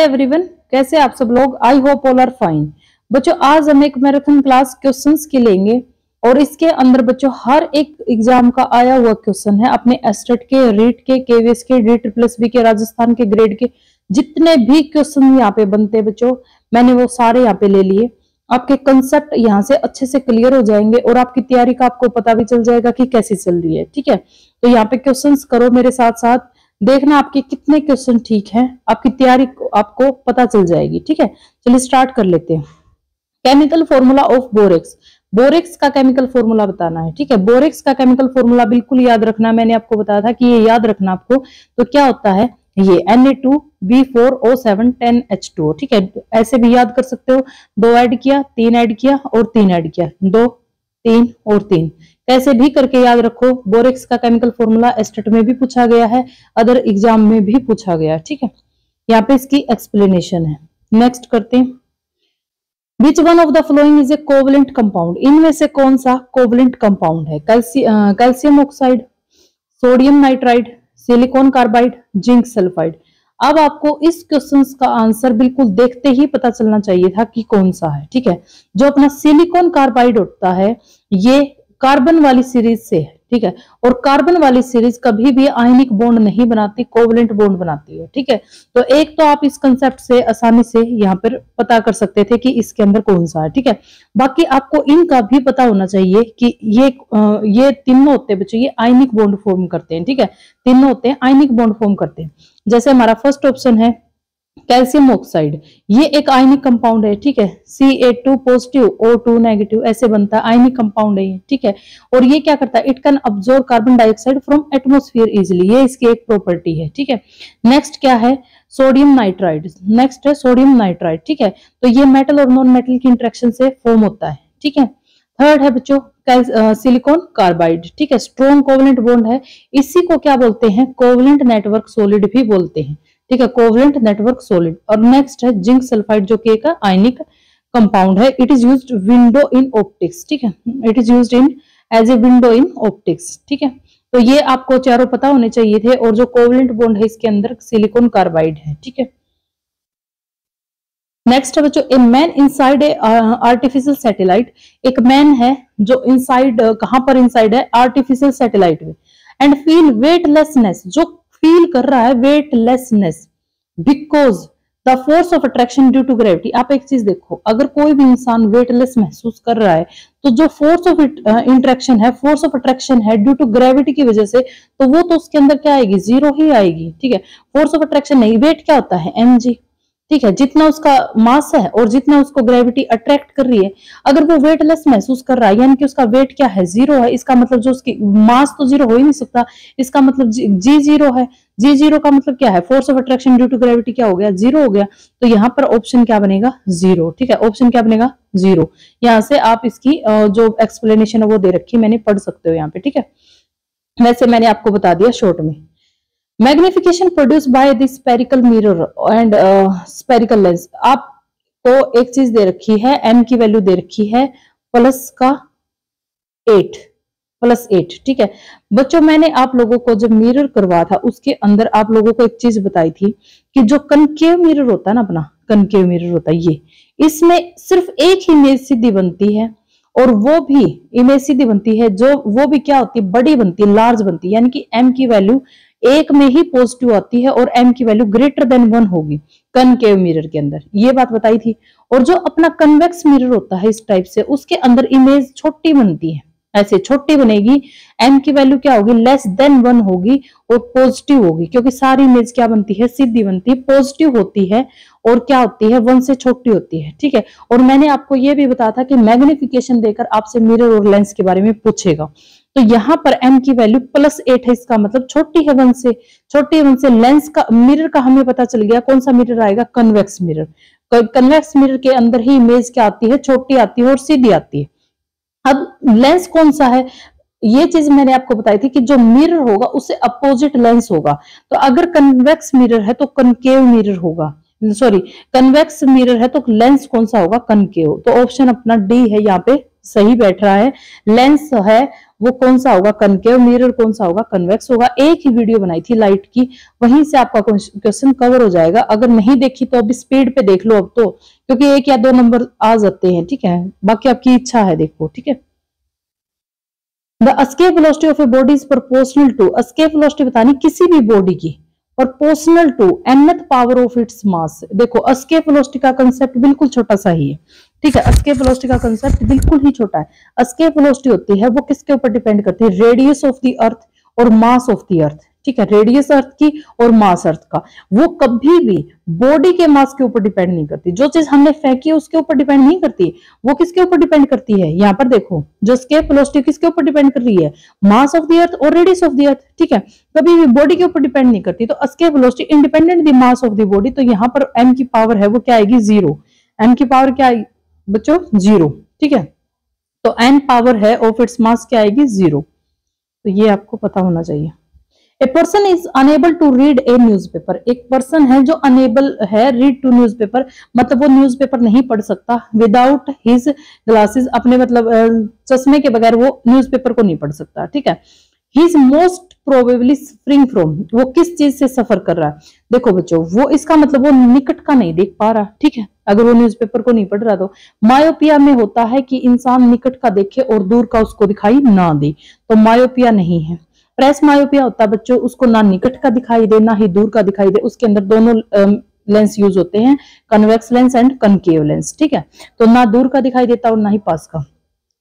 Everyone, कैसे आप सब लोग। I hope all are fine. बच्चों आज हम एक मैराथन क्लास क्वेश्चंस की लेंगे और इसके अंदर बच्चों हर एक एग्जाम का आया हुआ क्वेश्चन है। अपने एस्टेट के, रीट के, केवीएस के, DSSB के, राजस्थान के ग्रेड के जितने भी क्वेश्चन यहाँ पे बनते हैं बच्चों, मैंने वो सारे यहाँ पे ले लिए। आपके कंसेप्ट यहाँ से अच्छे से क्लियर हो जाएंगे और आपकी तैयारी का आपको पता भी चल जाएगा कि कैसी चल रही है। ठीक है, तो यहाँ पे क्वेश्चंस करो मेरे साथ साथ, देखना आपके कितने क्वेश्चन ठीक हैं, आपकी तैयारी आपको पता चल जाएगी। ठीक है, चलिए स्टार्ट कर लेते हैं। Chemical formula of borax. Borax का केमिकल फॉर्मूला बताना है। ठीक है, बोरेक्स का केमिकल फॉर्मूला बिल्कुल याद रखना, मैंने आपको बताया था कि ये याद रखना आपको। तो क्या होता है ये Na2B4O7 10H2O। ठीक है, ऐसे भी याद कर सकते हो, 2 ऐड किया, 3 ऐड किया और 3 ऐड किया, 2 3 और 3, कैसे भी करके याद रखो। बोरेक्स का केमिकल फॉर्मूला एस्टेट में भी पूछा गया है, अदर एग्जाम में भी पूछा गया। ठीक है, यहाँ पे इसकी एक्सप्लेनेशन है। नेक्स्ट करते हैं। Which one of the following is a covalent compound? इनमें से कौन सा कोवलेंट कंपाउंड है? Calcium oxide, sodium nitride, silicon carbide, zinc sulphide. अब आपको इस क्वेश्चन का आंसर बिल्कुल देखते ही पता चलना चाहिए था कि कौन सा है। ठीक है, जो अपना सिलिकॉन कार्बाइड होता है ये कार्बन वाली सीरीज से है। ठीक है, और कार्बन वाली सीरीज कभी भी आयनिक बॉन्ड नहीं बनाती, कोवलेंट बॉन्ड बनाती है। ठीक है, तो एक तो आप इस कंसेप्ट से आसानी से यहाँ पर पता कर सकते थे कि इसके अंदर कौन सा है। ठीक है, बाकी आपको इनका भी पता होना चाहिए कि ये तीनों होते हैं बच्चों, ये आयनिक बॉन्ड फॉर्म करते हैं। ठीक है, तीनों होते हैं आयनिक बॉन्ड फॉर्म करते हैं। जैसे हमारा फर्स्ट ऑप्शन है कैल्शियम ऑक्साइड, ये एक आयनिक कंपाउंड है। ठीक है, Ca2 पॉजिटिव O2 नेगेटिव ऐसे बनता है, आयनिक कंपाउंड है ये। ठीक है, और ये क्या करता है, it can absorb carbon dioxide from atmosphere easily, ये इसकी एक प्रॉपर्टी है। ठीक है, नेक्स्ट क्या है, सोडियम नाइट्राइड। नेक्स्ट है सोडियम नाइट्राइड। ठीक है, तो ये मेटल और नॉन मेटल की इंटरेक्शन से फॉर्म होता है। ठीक है, थर्ड है बच्चों सिलिकॉन कार्बाइड। ठीक है, स्ट्रॉन्ग कोवलेंट बॉन्ड है, इसी को क्या बोलते हैं, कोवलेंट नेटवर्क सॉलिड भी बोलते हैं। ठीक है, कोवलेंट नेटवर्क सॉलिड। और नेक्स्ट है जिंक सल्फाइड, जो कि एक आयनिक कंपाउंड है। It is used window in optics. ठीक है, it is used in as a window in optics. ठीक है, तो ये आपको चारों पता होने चाहिए थे। और जो कोवलेंट बॉन्ड है इसके अंदर सिलिकॉन कार्बाइड है। ठीक है, नेक्स्ट है बच्चों, a man inside a artificial satellite. एक मैन है जो इनसाइड, कहां पर इनसाइड है, आर्टिफिशियल सैटेलाइट में, एंड फील वेटलेसनेस, जो फील कर रहा है weightlessness because the force of attraction due to gravity. आप एक चीज देखो, अगर कोई भी इंसान वेटलेस महसूस कर रहा है तो जो फोर्स ऑफ इंट्रैक्शन है, फोर्स ऑफ अट्रैक्शन है ड्यू टू ग्रेविटी की वजह से, तो वो तो उसके अंदर क्या आएगी, जीरो ही आएगी। ठीक है, फोर्स ऑफ अट्रैक्शन नहीं, वेट क्या होता है, mg। ठीक है, जितना उसका मास है और जितना उसको ग्रेविटी अट्रैक्ट कर रही है, अगर वो वेटलेस महसूस कर रहा है यानी कि उसका वेट क्या है, जीरो है, इसका मतलब जो उसकी मास तो जीरो हो ही नहीं सकता, इसका मतलब जी जीरो है। जी जीरो का मतलब क्या है, force of attraction due to gravity क्या हो गया, जीरो हो गया। तो यहाँ पर ऑप्शन क्या बनेगा, जीरो। ठीक है, ऑप्शन क्या बनेगा, जीरो। यहाँ से आप इसकी जो एक्सप्लेनेशन है वो दे रखी, मैंने पढ़ सकते हो यहाँ पे। ठीक है, वैसे मैंने आपको बता दिया शॉर्ट में। Magnification produce by the spherical mirror and spherical lens. आपको एक चीज दे रखी है, m की वैल्यू दे रखी है +8। ठीक है बच्चों, मैंने आप लोगों को जब मिरर करवा था उसके अंदर आप लोगों को एक चीज बताई थी कि जो कनकेव मिरर होता है ना, अपना कनकेव मिरर होता है ये, इसमें सिर्फ एक ही इमेज सीधी बनती है, और वो भी इमेज सीधी बनती है जो वो भी क्या होती है, बड़ी बनती है, लार्ज बनती है, यानी कि m की वैल्यू एक में ही पॉजिटिव आती है और m की वैल्यू ग्रेटर देन 1 होगी कनकेव मिरर के अंदर, ये बात बताई थी। और जो अपना कन्वेक्स मिरर होता है इस टाइप से, उसके अंदर इमेज छोटी बनती है, ऐसे छोटी बनेगी, m की वैल्यू क्या होगी, लेस देन 1 होगी और पॉजिटिव होगी, क्योंकि सारी इमेज क्या बनती है, सीधी बनती है, पॉजिटिव होती है और क्या होती है, 1 से छोटी होती है। ठीक है, और मैंने आपको यह भी बताया था कि मैग्निफिकेशन देकर आपसे मिरर और लेंस के बारे में पूछेगा। तो यहाँ पर m की वैल्यू +8 है, इसका मतलब छोटी है 1 से, छोटी है 1 से। लेंस का, मिरर का हमें पता चल गया, कौन सा मिरर आएगा, कन्वेक्स मिरर। कन्वेक्स मिरर के अंदर ही इमेज क्या आती है, छोटी आती है और सीधी आती है। अब लेंस कौन सा है, ये चीज मैंने आपको बताई थी कि जो मिरर होगा उससे अपोजिट लेंस होगा। तो अगर कन्वेक्स मिरर है तो कनकेव मिरर होगा, सॉरी कन्वेक्स मिरर है तो लेंस कौन सा होगा, कनकेव। तो ऑप्शन अपना डी है यहाँ पे सही बैठ रहा है। लेंस है वो कौन सा होगा, कनकेव। मिरर कौन सा होगा, कन्वेक्स होगा। एक ही वीडियो बनाई थी लाइट की, वहीं से आपका क्वेश्चन कवर हो जाएगा। अगर नहीं देखी तो अभी स्पीड पे देख लो अब तो, क्योंकि 1 या 2 नंबर आ जाते हैं, ठीक है। बाकी आपकी इच्छा है, देखो, ठीक है। The escape velocity of a body is proportional to, escape velocity बतानी किसी भी बॉडी की, proportional to nth power of its mass. देखो एस्केप वेलोसिटी का कंसेप्ट बिल्कुल छोटा सा ही है, ठीक है। एस्केप वेलोसिटी का कंसेप्ट बिल्कुल ही छोटा है। एस्केप वेलोसिटी होती है वो किसके ऊपर डिपेंड करती है, रेडियस ऑफ द अर्थ और मास ऑफ द अर्थ, ठीक है। रेडियस अर्थ की और मास अर्थ का, वो कभी भी बॉडी के मास के ऊपर डिपेंड नहीं करती। जो चीज हमने फेंकी है उसके ऊपर डिपेंड नहीं करती, वो किसके ऊपर डिपेंड करती है, यहाँ पर देखो जो एस्केप वेलोसिटी किसके ऊपर डिपेंड कर रही है, मास ऑफ द अर्थ और रेडियस ऑफ द अर्थ, ठीक है। कभी भी बॉडी के ऊपर डिपेंड नहीं करती। तो escape velocity independent the mass of the body. तो यहाँ पर m की पावर है वो क्या आएगी, 0। m की पावर क्या आएगी बच्चों, 0, ठीक है। तो n पावर है ऑफ इट्स मास क्या आएगी, 0। तो ये आपको पता होना चाहिए। A person is unable to read a newspaper, एक पर्सन है जो अनेबल है रीड टू न्यूज़पेपर, मतलब वो न्यूज़पेपर नहीं पढ़ सकता विदाउट हिज ग्लासेस, अपने मतलब चश्मे के बगैर वो न्यूज़पेपर को नहीं पढ़ सकता, ठीक है। He is most probably suffering from, वो किस चीज से सफर कर रहा है। देखो बच्चों वो इसका मतलब वो निकट का नहीं देख पा रहा, ठीक है। अगर वो न्यूज़पेपर को नहीं पढ़ रहा तो मायोपिया में होता है कि इंसान निकट का देखे और दूर का उसको दिखाई ना दे, तो मायोपिया नहीं है। प्रेस मायोपिया होता है बच्चों, उसको ना निकट का दिखाई दे ना ही दूर का दिखाई दे, उसके अंदर दोनों लेंस यूज होते हैं, convex lens and concave lens, ठीक है। तो ना दूर का दिखाई देता और ना ही पास का।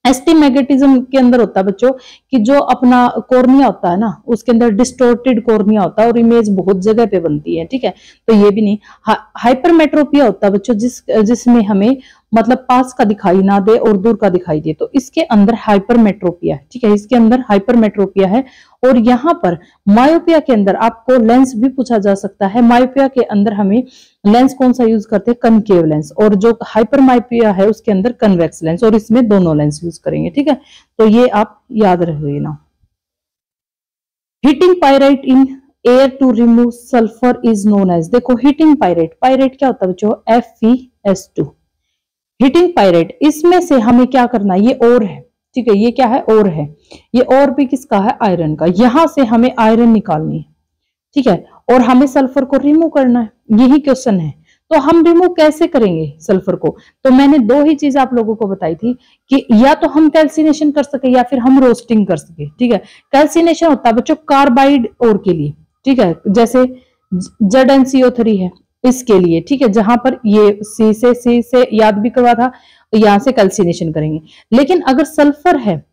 एस्टिमेगेटिज्म के अंदर होता है बच्चों कि जो अपना कॉर्निया होता है ना, उसके अंदर डिस्टोर्टेड कॉर्निया होता है और इमेज बहुत जगह पे बनती है, ठीक है। तो ये भी नहीं। हाइपरमेट्रोपिया होता है बच्चों जिसमें हमें मतलब पास का दिखाई ना दे और दूर का दिखाई दे, तो इसके अंदर हाइपरमेट्रोपिया है, ठीक है। इसके अंदर हाइपरमेट्रोपिया है। और यहाँ पर मायोपिया के अंदर आपको लेंस भी पूछा जा सकता है। मायोपिया के अंदर हमें लेंस कौन सा यूज करते हैं, कनकेव लेंस, और जो हाइपरमायोपिया है उसके अंदर कन्वेक्स लेंस, और इसमें दोनों लेंस यूज करेंगे, ठीक है। तो ये आप याद रख लेना। Heating pyrite in air to remove sulphur is known as, देखो हीटिंग पायराइट, पायराइट क्या होता है बच्चों, FeS2। हीटिंग पायराइट, इसमें से हमें क्या करना है, ये और है, ठीक है। ये क्या है, और है। ये और भी किसका है, आयरन का। यहां से हमें आयरन निकालनी है, ठीक है, और हमें सल्फर को रिमूव करना है, यही क्वेश्चन है। तो हम रिमूव कैसे करेंगे सल्फर को, तो मैंने 2 ही चीज आप लोगों को बताई थी कि या तो हम कैल्सिनेशन कर सके या फिर हम रोस्टिंग कर सके, ठीक है। कैल्सिनेशन होता है बच्चों कार्बाइड और के लिए, ठीक है, जैसे ZnCO3 है इसके लिए, ठीक है। जहां पर ये सी से याद भी करवा था, यहां से कैल्सिनेशन करेंगे। लेकिन अगर सल्फर है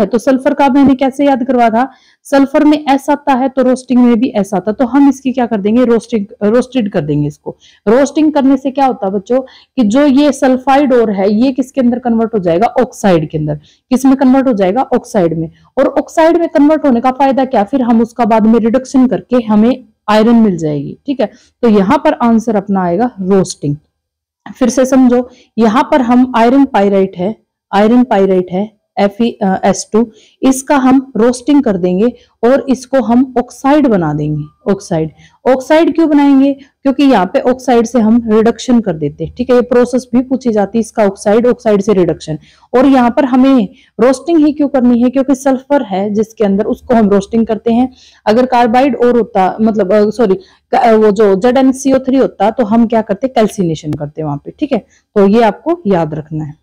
तो सल्फर का मैंने कैसे याद करवा था, सल्फर में एस आता है तो रोस्टिंग में भी एस आता है, तो हम इसकी क्या कर देंगे, रोस्टेड कर देंगे इसको। रोस्टिंग करने से क्या होता है बच्चों कि जो ये सल्फाइड और है ये किसके अंदर कन्वर्ट हो जाएगा, ऑक्साइड के अंदर। किसमें कन्वर्ट हो जाएगा, ऑक्साइड में। और ऑक्साइड में कन्वर्ट होने का फायदा क्या, फिर हम उसका बाद में रिडक्शन करके हमें आयरन मिल जाएगी, ठीक है। तो यहां पर आंसर अपना आएगा रोस्टिंग। फिर से समझो, यहां पर हम आयरन पायराइट है FeS2, इसका हम रोस्टिंग कर देंगे और इसको हम ऑक्साइड बना देंगे। ऑक्साइड क्यों बनाएंगे, क्योंकि यहाँ पे ऑक्साइड से हम रिडक्शन कर देते हैं, ठीक है। ये प्रोसेस भी पूछी जाती है इसका, ऑक्साइड से रिडक्शन। और यहाँ पर हमें रोस्टिंग ही क्यों करनी है, क्योंकि सल्फर है जिसके अंदर, उसको हम रोस्टिंग करते हैं। अगर कार्बाइड और होता, मतलब वो जो ZnCO3 होता, तो हम क्या करते, कैल्सिनेशन करते वहां पे, ठीक है। तो ये आपको याद रखना है।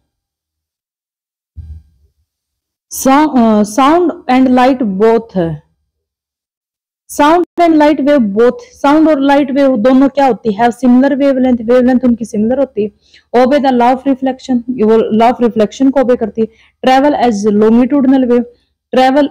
साउंड एंड लाइट और लाइट वेव दोनों क्या होती है, सिमिलर वेवलेंथ उनकी सिमिलर होती है। Obey the law of reflection, वो लॉ ऑफ रिफ्लेक्शन को ओबे करती है। Travel as longitudinal wave, travel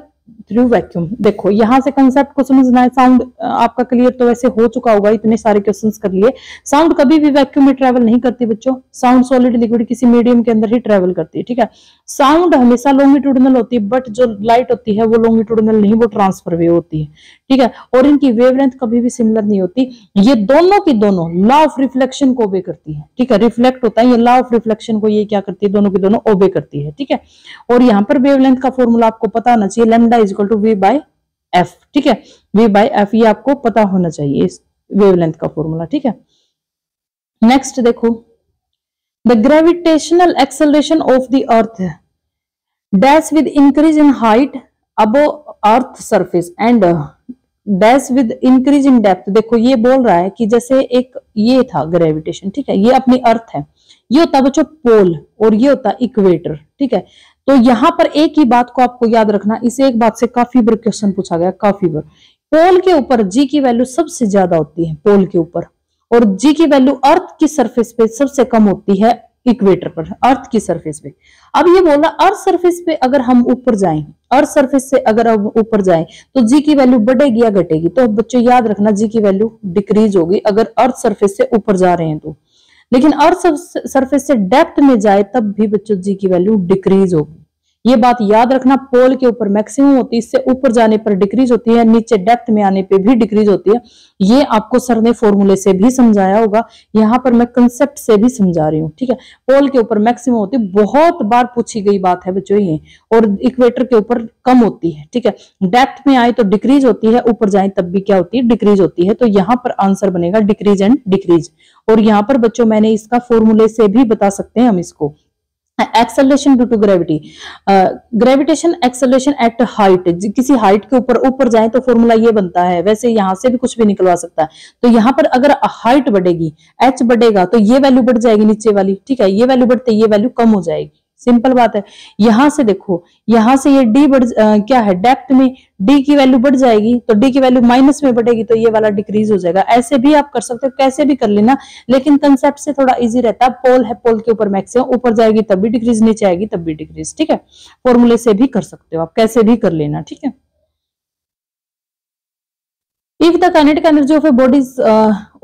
through vacuum. देखो यहां से कंसेप्ट को समझना है। साउंड आपका क्लियर तो वैसे हो चुका होगा, इतने सारे क्वेश्चंस कर लिए। साउंड कभी भी वैक्यूम में ट्रेवल नहीं करती बच्चों, साउंड सॉलिड लिक्विड किसी मीडियम के अंदर ही ट्रेवल करती है, ठीक है। साउंड हमेशा लॉन्गिट्यूडनल होती है, बट जो लाइट होती है वो लॉन्गिट्यूडनल नहीं, वो ट्रांसफर वेव होती है, ठीक है। और इनकी वेवलेंथ कभी भी सिमिलर नहीं होती। ये दोनों की दोनों लॉ ऑफ रिफ्लेक्शन को ओबे करती है, ठीक है। रिफ्लेक्ट होता है, ये लॉ ऑफ रिफ्लेक्शन को ये क्या करती है, दोनों की दोनों ओबे करती है, ठीक है। और यहाँ पर वेवलेंथ का फॉर्मूला आपको पता होना चाहिए, lambda is equal to V/F, ठीक है। V/F ये आपको पता होना चाहिए, इस वेवलेंथ का फॉर्मूला, ठीक है। नेक्स्ट देखो, the gravitational acceleration of the earth dash with increase in height above earth surface and dash with increase in depth. देखो ये बोल रहा है कि जैसे एक ये था ग्रेविटेशन, ठीक है, ये अपनी अर्थ है, ये होता बच्चों पोल और ये होता इक्वेटर, ठीक है। तो यहां पर एक ही बात को आपको याद रखना, इसे एक बात से काफी बार क्वेश्चन पूछा गया, काफी बार। पोल के ऊपर जी की वैल्यू सबसे ज्यादा होती है पोल के ऊपर, और जी की वैल्यू अर्थ की सरफेस पे सबसे कम होती है इक्वेटर पर, अर्थ की सरफेस पे। अब ये बोला अर्थ सरफेस पे अगर हम ऊपर जाएं, अर्थ सरफेस से अगर हम ऊपर जाएं तो जी की वैल्यू बढ़ेगी या घटेगी? तो बच्चों याद रखना जी की वैल्यू डिक्रीज होगी अगर अर्थ सरफेस से ऊपर जा रहे हैं तो, लेकिन अर्थ सरफेस से डेप्थ में जाए तब भी बच्चों जी की वैल्यू डिक्रीज होगी। ये बात याद रखना, पोल के ऊपर मैक्सिमम होती है, इससे ऊपर जाने पर डिक्रीज होती है, नीचे डेप्थ में आने पे भी डिक्रीज होती है। ये आपको सर ने फॉर्मूले से भी समझाया होगा, यहाँ पर मैं कंसेप्ट से भी समझा रही हूँ, ठीक है। पोल के ऊपर मैक्सिमम होती है, बहुत बार पूछी गई बात है बच्चों ये, और इक्वेटर के ऊपर कम होती है, ठीक है। डेप्थ में आए तो डिक्रीज होती है, ऊपर जाए तब भी क्या होती है? डिक्रीज होती है। तो यहाँ पर आंसर बनेगा डिक्रीज एंड डिक्रीज। और यहाँ पर बच्चों मैंने इसका फॉर्मूले से भी बता सकते हैं हम इसको। Acceleration due to gravity, gravitation acceleration at height, किसी हाइट के ऊपर जाए तो फॉर्मूला ये बनता है, वैसे यहां से भी कुछ भी निकलवा सकता है। तो यहाँ पर अगर हाइट बढ़ेगी, एच बढ़ेगा तो ये वैल्यू बढ़ जाएगी नीचे वाली, ठीक है, ये वैल्यू बढ़ते ये वैल्यू कम हो जाएगी, सिंपल बात है। यहां से देखो, यहां से ये डी क्या है, डेप्थ में डी की वैल्यू बढ़ जाएगी तो डी की वैल्यू माइनस में बढ़ेगी तो ये वाला डिक्रीज हो जाएगा। ऐसे भी आप कर सकते हो, कैसे भी कर लेना, लेकिन कंसेप्ट से थोड़ा इजी रहता है। पोल है, पोल के ऊपर मैक्सिमम, ऊपर जाएगी तब भी डिक्रीज, नीचे आएगी तब भी डिक्रीज, ठीक है। फॉर्मूले से भी कर सकते हो आप, कैसे भी कर लेना, ठीक है। If the kinetic energy of a body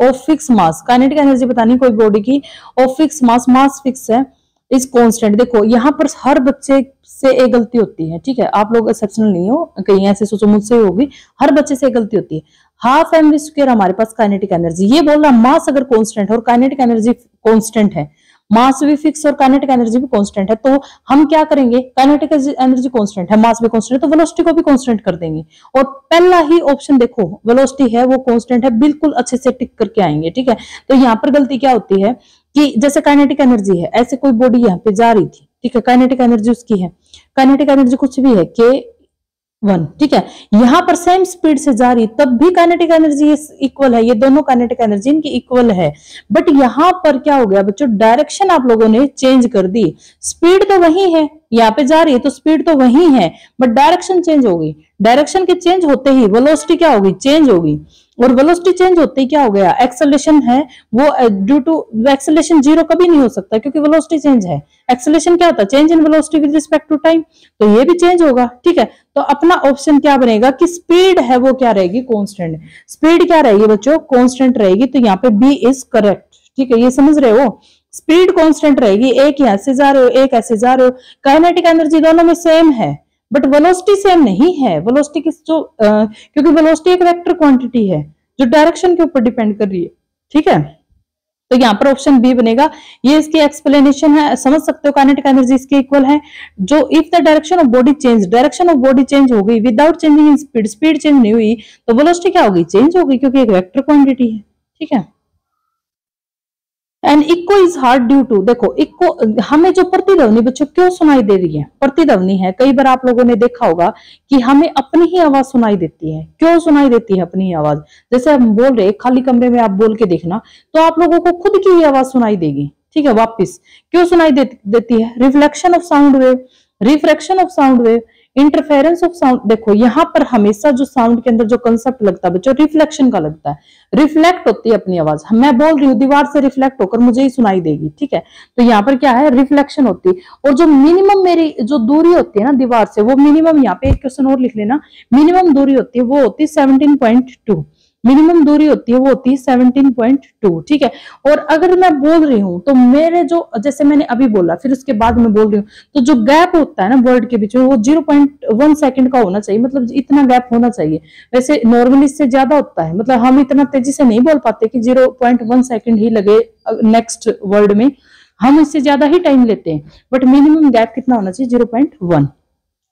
of fix mass, kinetic energy बतानी कोई बॉडी की of fix mass, mass fix है, इज कांस्टेंट। देखो यहाँ पर हर बच्चे से एक गलती होती है, ठीक है, आप लोग एक्सेप्शनल नहीं हो, कहीं ऐसे सोचो मुझसे होगी, हर बच्चे से एक गलती होती है। हाफ एम वी स्क्वायर हमारे पास काइनेटिक एनर्जी, ये बोल रहा मास अगर कांस्टेंट है और काइनेटिक एनर्जी कांस्टेंट है, मास भी फिक्स और काइनेटिक एनर्जी भी कांस्टेंट है, तो हम क्या करेंगे, काइनेटिक एनर्जी कांस्टेंट है, मास भी कांस्टेंट है, तो वेलोसिटी को भी कांस्टेंट कर देंगे। और पहला ही ऑप्शन देखो, वेलोसिटी है वो कांस्टेंट है, बिल्कुल अच्छे से टिक करके आएंगे, ठीक है। तो यहाँ पर गलती क्या होती है कि जैसे काइनेटिक एनर्जी है, ऐसे कोई बॉडी यहाँ पे जा रही थी, ठीक है, काइनेटिक एनर्जी उसकी है, काइनेटिक एनर्जी कुछ भी है K1, ठीक है, यहां पर सेम स्पीड से जा रही तब भी काइनेटिक एनर्जी इक्वल है, ये दोनों काइनेटिक एनर्जी इनकी इक्वल है। बट यहां पर क्या हो गया बच्चों, डायरेक्शन आप लोगों ने चेंज कर दी। स्पीड तो वही है, यहाँ पे जा रही है तो स्पीड तो वही है, बट डायरेक्शन चेंज हो गई। डायरेक्शन के चेंज होते ही वेलोसिटी क्या होगी, चेंज होगी। और वेलोसिटी चेंज होते ही क्या हो गया, एक्सेलरेशन है वो ड्यू टू, एक्सेलरेशन जीरो कभी नहीं हो सकता क्योंकि वेलोसिटी चेंज है। एक्सेलरेशन क्या होता है, change in velocity with respect to time, तो ये भी चेंज होगा, ठीक है। तो अपना ऑप्शन क्या बनेगा कि स्पीड है वो क्या रहेगी, कांस्टेंट। स्पीड क्या रहेगी बच्चों, कांस्टेंट रहेगी, तो यहाँ पे बी इज करेक्ट, ठीक है, ये समझ रहे हो, स्पीड कांस्टेंट रहेगी। एक यहाँ से जा रहे हो, एक ऐसे जा रहे हो, काइनेटिक एनर्जी दोनों में सेम है बट वेलोसिटी सेम नहीं है। वेलोसिटी किस जो क्योंकि वेलोसिटी एक वेक्टर क्वांटिटी है जो डायरेक्शन के ऊपर डिपेंड कर रही है, ठीक है। तो यहाँ पर ऑप्शन बी बनेगा, ये इसकी एक्सप्लेनेशन है, समझ सकते हो, काइनेटिक एनर्जी इसके इक्वल है। जो if the direction of body change, direction of body change हो गई without changing in speed, speed change नहीं हुई तो वेलोसिटी क्या होगी, चेंज होगी क्योंकि एक वेक्टर क्वांटिटी है, ठीक है। And echo is heard due to, देखो इको हमें जो प्रतिध्वनि बच्चों क्यों सुनाई दे रही है, प्रतिध्वनि है, कई बार आप लोगों ने देखा होगा कि हमें अपनी ही आवाज सुनाई देती है। क्यों सुनाई देती है अपनी ही आवाज, जैसे हम बोल रहे खाली कमरे में आप बोल के देखना तो आप लोगों को खुद की ही आवाज सुनाई देगी, ठीक है। वापिस क्यों सुनाई देती है, reflection of sound wave, refraction of sound wave, interference of sound. देखो यहाँ पर हमेशा जो साउंड के अंदर जो कंसेप्ट लगता है बच्चों, रिफ्लेक्शन का लगता है, रिफ्लेक्ट होती है अपनी आवाज। मैं बोल रही हूँ दीवार से रिफ्लेक्ट होकर मुझे ही सुनाई देगी, ठीक है। तो यहाँ पर क्या है, रिफ्लेक्शन होती है। और जो मिनिमम मेरी जो दूरी होती है ना दीवार से, वो मिनिमम, यहाँ पे एक क्वेश्चन और लिख लेना, मिनिमम दूरी होती है वो होती है 17.2, मिनिमम दूरी होती है वो होती है 17.2, ठीक है। और अगर मैं बोल रही हूँ तो मेरे जो, जैसे मैंने अभी बोला फिर उसके बाद मैं बोल रही हूँ, तो जो गैप होता है ना वर्ड के बीच में वो 0.1 सेकंड का होना चाहिए, मतलब इतना गैप होना चाहिए। वैसे नॉर्मली इससे ज्यादा होता है, मतलब हम इतना तेजी से नहीं बोल पाते कि 0.1 सेकंड ही लगे नेक्स्ट वर्ड में, हम इससे ज्यादा ही टाइम लेते हैं। बट मिनिमम गैप कितना होना चाहिए, 0.1।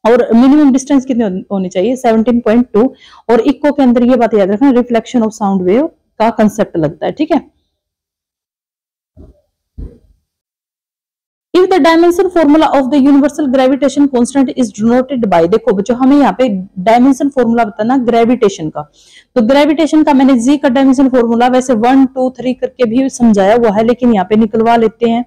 और मिनिमम डिस्टेंस कितनी होनी चाहिए, 17.2। और इको के अंदर ये बात याद रखना, रिफ्लेक्शन ऑफ साउंड वेव का कंसेप्ट लगता है, ठीक है। If the dimension formula of the universal gravitation constant is denoted by, देखो बच्चों हमें यहाँ पे डायमेंशन फॉर्मूला बताना ग्रेविटेशन का, तो ग्रेविटेशन का मैंने जी का डायमेंशन फॉर्मूला वैसे 1 2 3 करके भी समझाया हुआ है, लेकिन यहाँ पे निकलवा लेते हैं।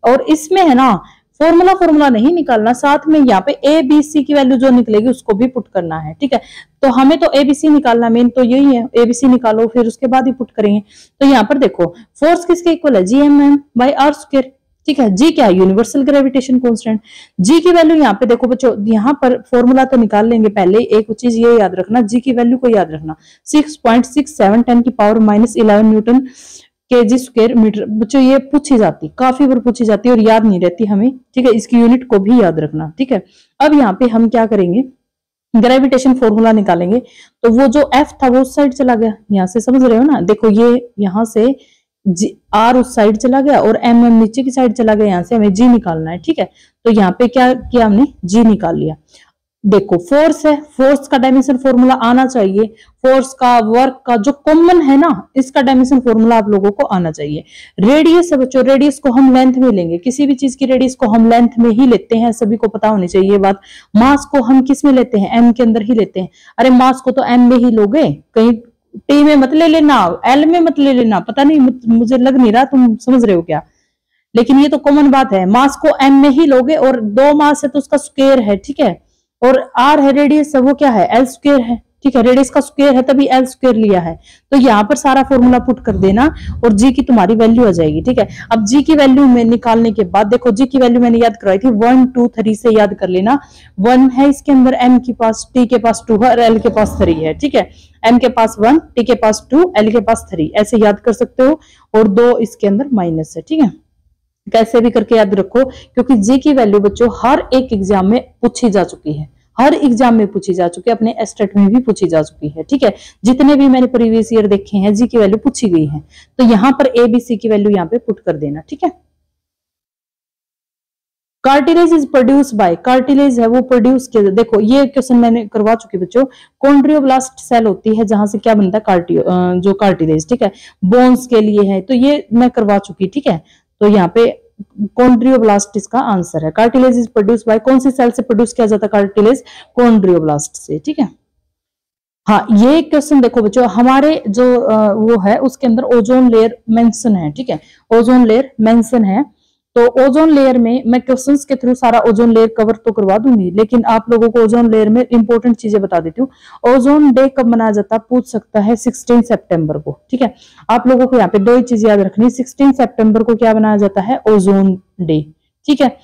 और इसमें है ना फॉर्मूला नहीं निकालना, साथ में यहाँ पे ए बी सी की वैल्यू जो निकलेगी उसको भी पुट करना है, ठीक है। तो हमें तो एबीसी निकालना, मेन तो यही है, एबीसी निकालो फिर उसके बाद ही पुट करेंगे। तो यहाँ पर देखो फोर्स किसके इक्वल है, G M M by R square, ठीक है। जी क्या है, यूनिवर्सल ग्रेविटेशन कांस्टेंट। जी की वैल्यू यहाँ पे देखो बच्चों, यहाँ पर फॉर्मूला तो निकाल लेंगे, पहले एक चीज ये याद रखना, जी की वैल्यू को याद रखना 6.67 10 की power -11 newton K G square metre. बच्चों ये पूछी जाती, काफी बार पूछी जाती है और याद नहीं रहती हमें, ठीक है। इसकी यूनिट को भी याद रखना, ठीक है। अब यहाँ पे हम क्या करेंगे, ग्रेविटेशन फॉर्मूला निकालेंगे। तो वो जो एफ था वो उस साइड चला गया, यहाँ से समझ रहे हो ना, देखो ये यहाँ से आर उस साइड चला गया और एम एम नीचे की साइड चला गया, यहाँ से हमें जी निकालना है, ठीक है। तो यहाँ पे क्या किया हमने, जी निकाल लिया। देखो फोर्स है, फोर्स का डायमेंशन फॉर्मूला आना चाहिए, फोर्स का वर्क का जो कॉमन है ना, इसका डायमेंशन फॉर्मूला आप लोगों को आना चाहिए। रेडियस है बच्चों, रेडियस को हम लेंथ में लेंगे, किसी भी चीज की रेडियस को हम लेंथ में ही लेते हैं, सभी को पता होनी चाहिए ये बात। मास को हम किस में लेते हैं, एम के अंदर ही लेते हैं। अरे मास को तो एम में ही लोगे, कहीं टी में मत ले लेना, एल में मत ले लेना, पता नहीं मुझे लग नहीं रहा तुम समझ रहे हो क्या, लेकिन ये तो कॉमन बात है, मास को एम में ही लोगे। और 2 मास है तो उसका स्क्वायर है, ठीक है। और आर है रेडियस, वो क्या है, एल स्क्वायर है, ठीक है। रेडियस का स्क्वायर है तभी एल स्क्वायर लिया है। तो यहाँ पर सारा फॉर्मूला पुट कर देना और जी की तुम्हारी वैल्यू आ जाएगी, ठीक है। अब जी की वैल्यू में निकालने के बाद देखो, जी की वैल्यू मैंने याद करवाई थी 1 2 3 से याद कर लेना। 1 है इसके अंदर, एम के पास, टी के पास 2 है और एल के पास 3 है, ठीक है। एम के पास 1, टी के पास 2, एल के पास 3, ऐसे याद कर सकते हो। और 2 इसके अंदर माइनस है, ठीक है। कैसे भी करके याद रखो, क्योंकि जी की वैल्यू बच्चों हर एक एग्जाम में पूछी जा चुकी है, हर एग्जाम में पूछी जा चुकी है, अपने एस्टेट में भी पूछी जा चुकी है, ठीक है। जितने भी मैंने प्रीवियस ईयर देखे हैं जी की वैल्यू पूछी गई है। तो यहाँ पर एबीसी की वैल्यू यहाँ पे पुट कर देना, ठीक है। Cartilage is produce by, cartilage है वो प्रोड्यूस किया, देखो ये क्वेश्चन मैंने करवा चुकी बच्चों। कॉन्ड्रियोब्लास्ट सेल होती है जहां से क्या बनता है, जो कार्टिलेज, ठीक है, बोन्स के लिए है, तो ये मैं करवा चुकी, ठीक है। तो यहाँ पे कॉन्ड्रियोब्लास्ट इसका आंसर है। कार्टिलेज इज प्रोड्यूस बाय, कौन सी सेल से प्रोड्यूस किया जाता है कार्टिलेज, कॉन्ड्रियोब्लास्ट से, ठीक है। हाँ ये क्वेश्चन देखो बच्चों, हमारे जो वो है उसके अंदर ओजोन लेयर मेंशन है, ठीक है, ओजोन लेयर मेंशन है। तो ओजोन लेयर में मैं क्वेश्चंस के थ्रू सारा ओजोन लेयर कवर तो करवा दूंगी, लेकिन आप लोगों को ओजोन लेयर में इंपॉर्टेंट चीजें बता देती हूँ। ओजोन डे कब मनाया जाता है, पूछ सकता है 16 सितंबर को, ठीक है। आप लोगों को यहाँ पे 2 ही चीज याद रखनी, 16 सितंबर को क्या मनाया जाता है, ओजोन डे, ठीक है।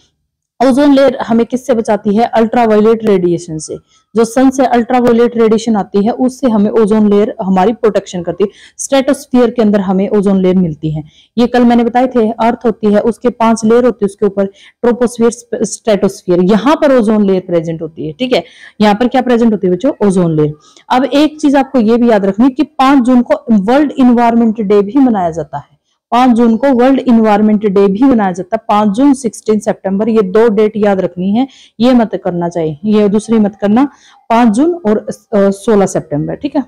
ओजोन लेयर हमें किससे बचाती है, अल्ट्रावायलेट रेडिएशन से, जो सन से अल्ट्रावायलेट रेडिएशन आती है उससे हमें ओजोन लेयर हमारी प्रोटेक्शन करती है। स्ट्रेटोस्फीयर के अंदर हमें ओजोन लेयर मिलती है, ये कल मैंने बताए थे, अर्थ होती है उसके 5 लेयर होती है, उसके ऊपर ट्रोपोस्फीयर, स्ट्रेटोस्फीयर, यहाँ पर ओजोन लेयर प्रेजेंट होती है, ठीक है। यहाँ पर क्या प्रेजेंट होती है बच्चों, ओजोन लेयर। अब एक चीज आपको ये भी याद रखनी कि 5 जून को वर्ल्ड इन्वायरमेंट डे भी मनाया जाता है, 5 जून को वर्ल्ड इन्वायरमेंट डे भी मनाया जाता है। 5 जून 16 सितंबर, ये 2 डेट याद रखनी है, ये मत करना चाहिए, ये दूसरी मत करना, 5 जून और 16 सितंबर, ठीक है।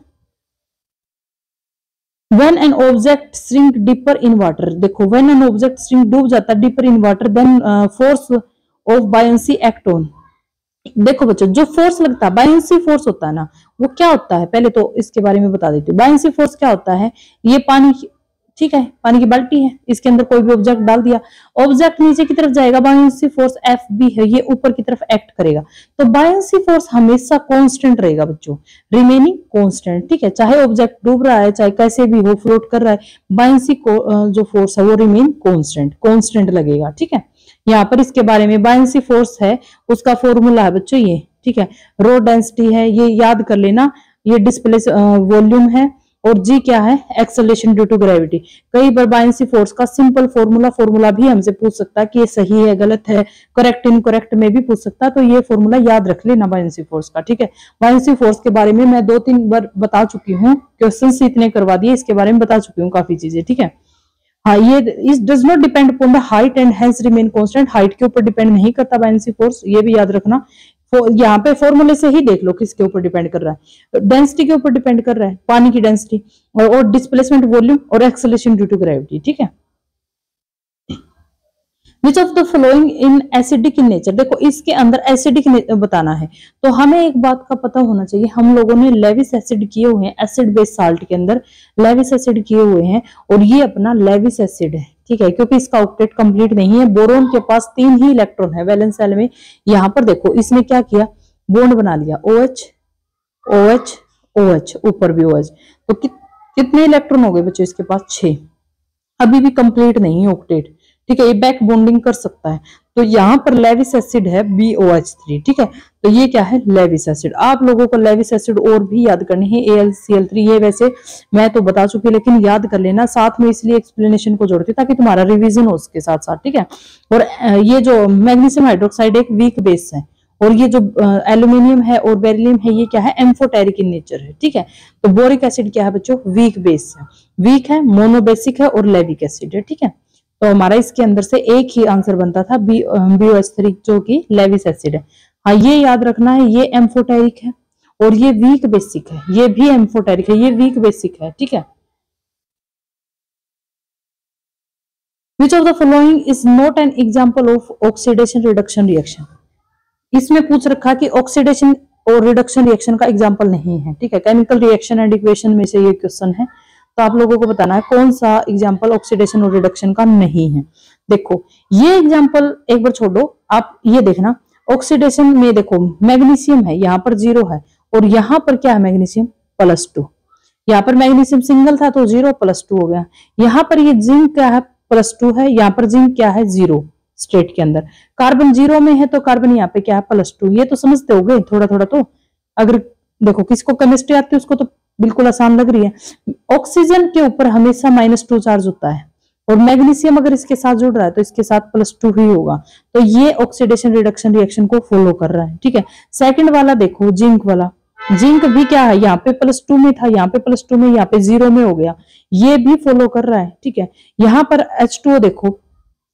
When an object sink deeper in water, देखो when an object sink डूब जाता है deeper in water, then force of buoyancy act on, देखो बच्चों जो फोर्स लगता है, बायंसी फोर्स होता है ना, वो क्या होता है, पहले तो इसके बारे में बता देती हूँ। बायंसी फोर्स क्या होता है, ये पानी, ठीक है, पानी की बाल्टी है, इसके अंदर कोई भी ऑब्जेक्ट डाल दिया, ऑब्जेक्ट नीचे की तरफ जाएगा, बायंसी फोर्स एफ बी है, ये ऊपर की तरफ एक्ट करेगा। तो बायंसी फोर्स हमेशा कांस्टेंट रहेगा बच्चों, रिमेनिंग कांस्टेंट, ठीक है। चाहे ऑब्जेक्ट डूब रहा है, चाहे कैसे भी हो, फ्लोट कर रहा है, बायंसी को जो फोर्स है वो रिमेन कांस्टेंट लगेगा, ठीक है। यहाँ पर इसके बारे में बायंसी फोर्स है, उसका फॉर्मूला है बच्चों ये, ठीक है। रो डेंसिटी है, ये याद कर लेना, ये डिस्प्लेस वॉल्यूम है, और जी क्या है, एक्सेलरेशन ड्यू टू ग्रेविटी। कई बार बायंसी फोर्स का सिंपल फॉर्मूला भी हमसे पूछ सकता है कि ये सही है, गलत है, करेक्ट इनकरेक्ट में भी पूछ सकता है, तो ये फॉर्मूला याद रख लेना बायंसी फोर्स का, ठीक है। बायंसी फोर्स के बारे में मैं 2-3 बार बता चुकी हूँ, क्वेश्चंस इतने करवा दिए, इसके बारे में बता चुकी हूँ काफी चीजें, ठीक है। हाँ ये इस does not depend upon the height and hence remain constant, height के ऊपर डिपेंड नहीं करता बायंसी फोर्स, ये भी याद रखना। यहाँ पे फॉर्मूले से ही देख लो किसके ऊपर डिपेंड कर रहा है, डेंसिटी के ऊपर डिपेंड कर रहा है, पानी की डेंसिटी, और डिस्प्लेसमेंट वॉल्यूम और एक्सेलरेशन ड्यू टू ग्रेविटी, ठीक है। Which of the following in acidic in nature, देखो इसके अंदर एसिडिक बताना है तो हमें एक बात का पता होना चाहिए, हम लोगों ने लेविस एसिड किए हुए हैं, एसिड बेस साल्ट के अंदर लेविस एसिड किए हुए हैं और ये अपना लेविस एसिड है, ठीक है, क्योंकि इसका ऑक्टेट कंप्लीट नहीं है। बोरोन के पास 3 ही इलेक्ट्रॉन है वैलेंस शेल में। यहाँ पर देखो इसने क्या किया, बॉन्ड बना लिया OH OH OH, ऊपर भी OH, तो कितने इलेक्ट्रॉन हो गए बच्चों इसके पास 6। अभी भी कंप्लीट नहीं है ऑक्टेट, ठीक है, ये बैक बॉन्डिंग कर सकता है। तो यहाँ पर लेविस एसिड है BOH3, ठीक है, तो ये क्या है लेविस एसिड। आप लोगों को लेविस एसिड और भी याद करनी है, AlCl3, ये वैसे मैं तो बता चुकी लेकिन याद कर लेना साथ में, इसलिए एक्सप्लेनेशन को जोड़ती ताकि तुम्हारा रिवीजन हो उसके साथ साथ, ठीक है। और ये जो मैग्नीशियम हाइड्रोक्साइड एक वीक बेस है और ये जो एल्यूमिनियम है और बेरिलियम है ये क्या है एम्फोटेरिक इन नेचर है, ठीक है। तो बोरिक एसिड क्या है बच्चों, वीक बेस है, वीक है, मोनोबेसिक है और लेविक एसिड है, ठीक है। तो हमारा इसके अंदर से एक ही आंसर बनता था BOH3 जो कि लेविस एसिड है। हाँ ये याद रखना है, ये एम्फोटेरिक है और ये वीक बेसिक है, ये भी एम्फोटेरिक है, ये वीक बेसिक है, ठीक है। Which of the following is not an example of oxidation reduction reaction, इसमें पूछ रखा कि ऑक्सीडेशन और रिडक्शन रिएक्शन का एग्जाम्पल नहीं है, ठीक है, केमिकल रिएक्शन एंड इक्वेशन में से ये क्वेश्चन है। तो आप लोगों को बताना है कौन सा एग्जाम्पल ऑक्सीडेशन और रिडक्शन का नहीं है। देखो ये एग्जाम्पल एक बार छोड़ो, आप ये देखना ऑक्सीडेशन में देखो मैग्नीशियम है, यहाँ पर 0 है और यहाँ पर क्या है मैग्नीशियम +2, यहाँ पर मैग्नीशियम सिंगल था तो 0 +2 हो गया। यहाँ पर ये जिंक क्या है +2 है, यहाँ पर जिंक क्या है 0 स्टेट के अंदर, कार्बन 0 में है तो कार्बन यहाँ पे क्या है +2, ये तो समझते होगे थोड़ा थोड़ा। तो अगर देखो किसको केमिस्ट्री आती है उसको तो बिल्कुल आसान लग रही है। ऑक्सीजन के ऊपर हमेशा -2 चार्ज होता है और मैग्नीशियम अगर इसके साथ जुड़ रहा है तो इसके साथ +2 ही होगा, तो ये ऑक्सीडेशन रिडक्शन रिएक्शन को फॉलो कर रहा है, ठीक है। सेकंड वाला देखो जिंक वाला, जिंक भी क्या है यहाँ पे +2 में था, यहाँ पे +2 में, यहाँ पे 0 में हो गया, ये भी फॉलो कर रहा है, ठीक है। यहाँ पर H2O देखो,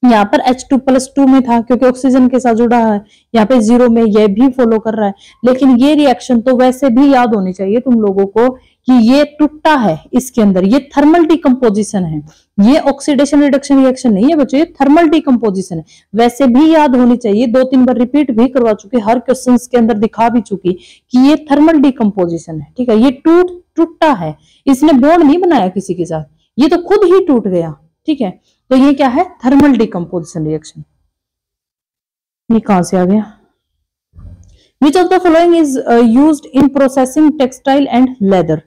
यहाँ पर H2+2 में था क्योंकि ऑक्सीजन के साथ जुड़ा है, यहाँ पे 0 में, ये भी फॉलो कर रहा है। लेकिन ये रिएक्शन तो वैसे भी याद होनी चाहिए तुम लोगों को कि ये टूटा है इसके अंदर, ये थर्मल डिकम्पोजिशन है, ये ऑक्सीडेशन रिडक्शन रिएक्शन नहीं है बच्चों, ये थर्मल डिकम्पोजिशन है। वैसे भी याद होनी चाहिए, 2-3 बार रिपीट भी करवा चुकी, हर क्वेश्चन के अंदर दिखा भी चुकी कि ये थर्मल डिकम्पोजिशन है, ठीक है। ये टूटा है, इसने बॉन्ड नहीं बनाया किसी के साथ, ये तो खुद ही टूट गया, ठीक है। तो ये क्या है थर्मल डिकम्पोजिशन रिएक्शन। ये कहां से आ गया, which of the following is used in processing textile and leather,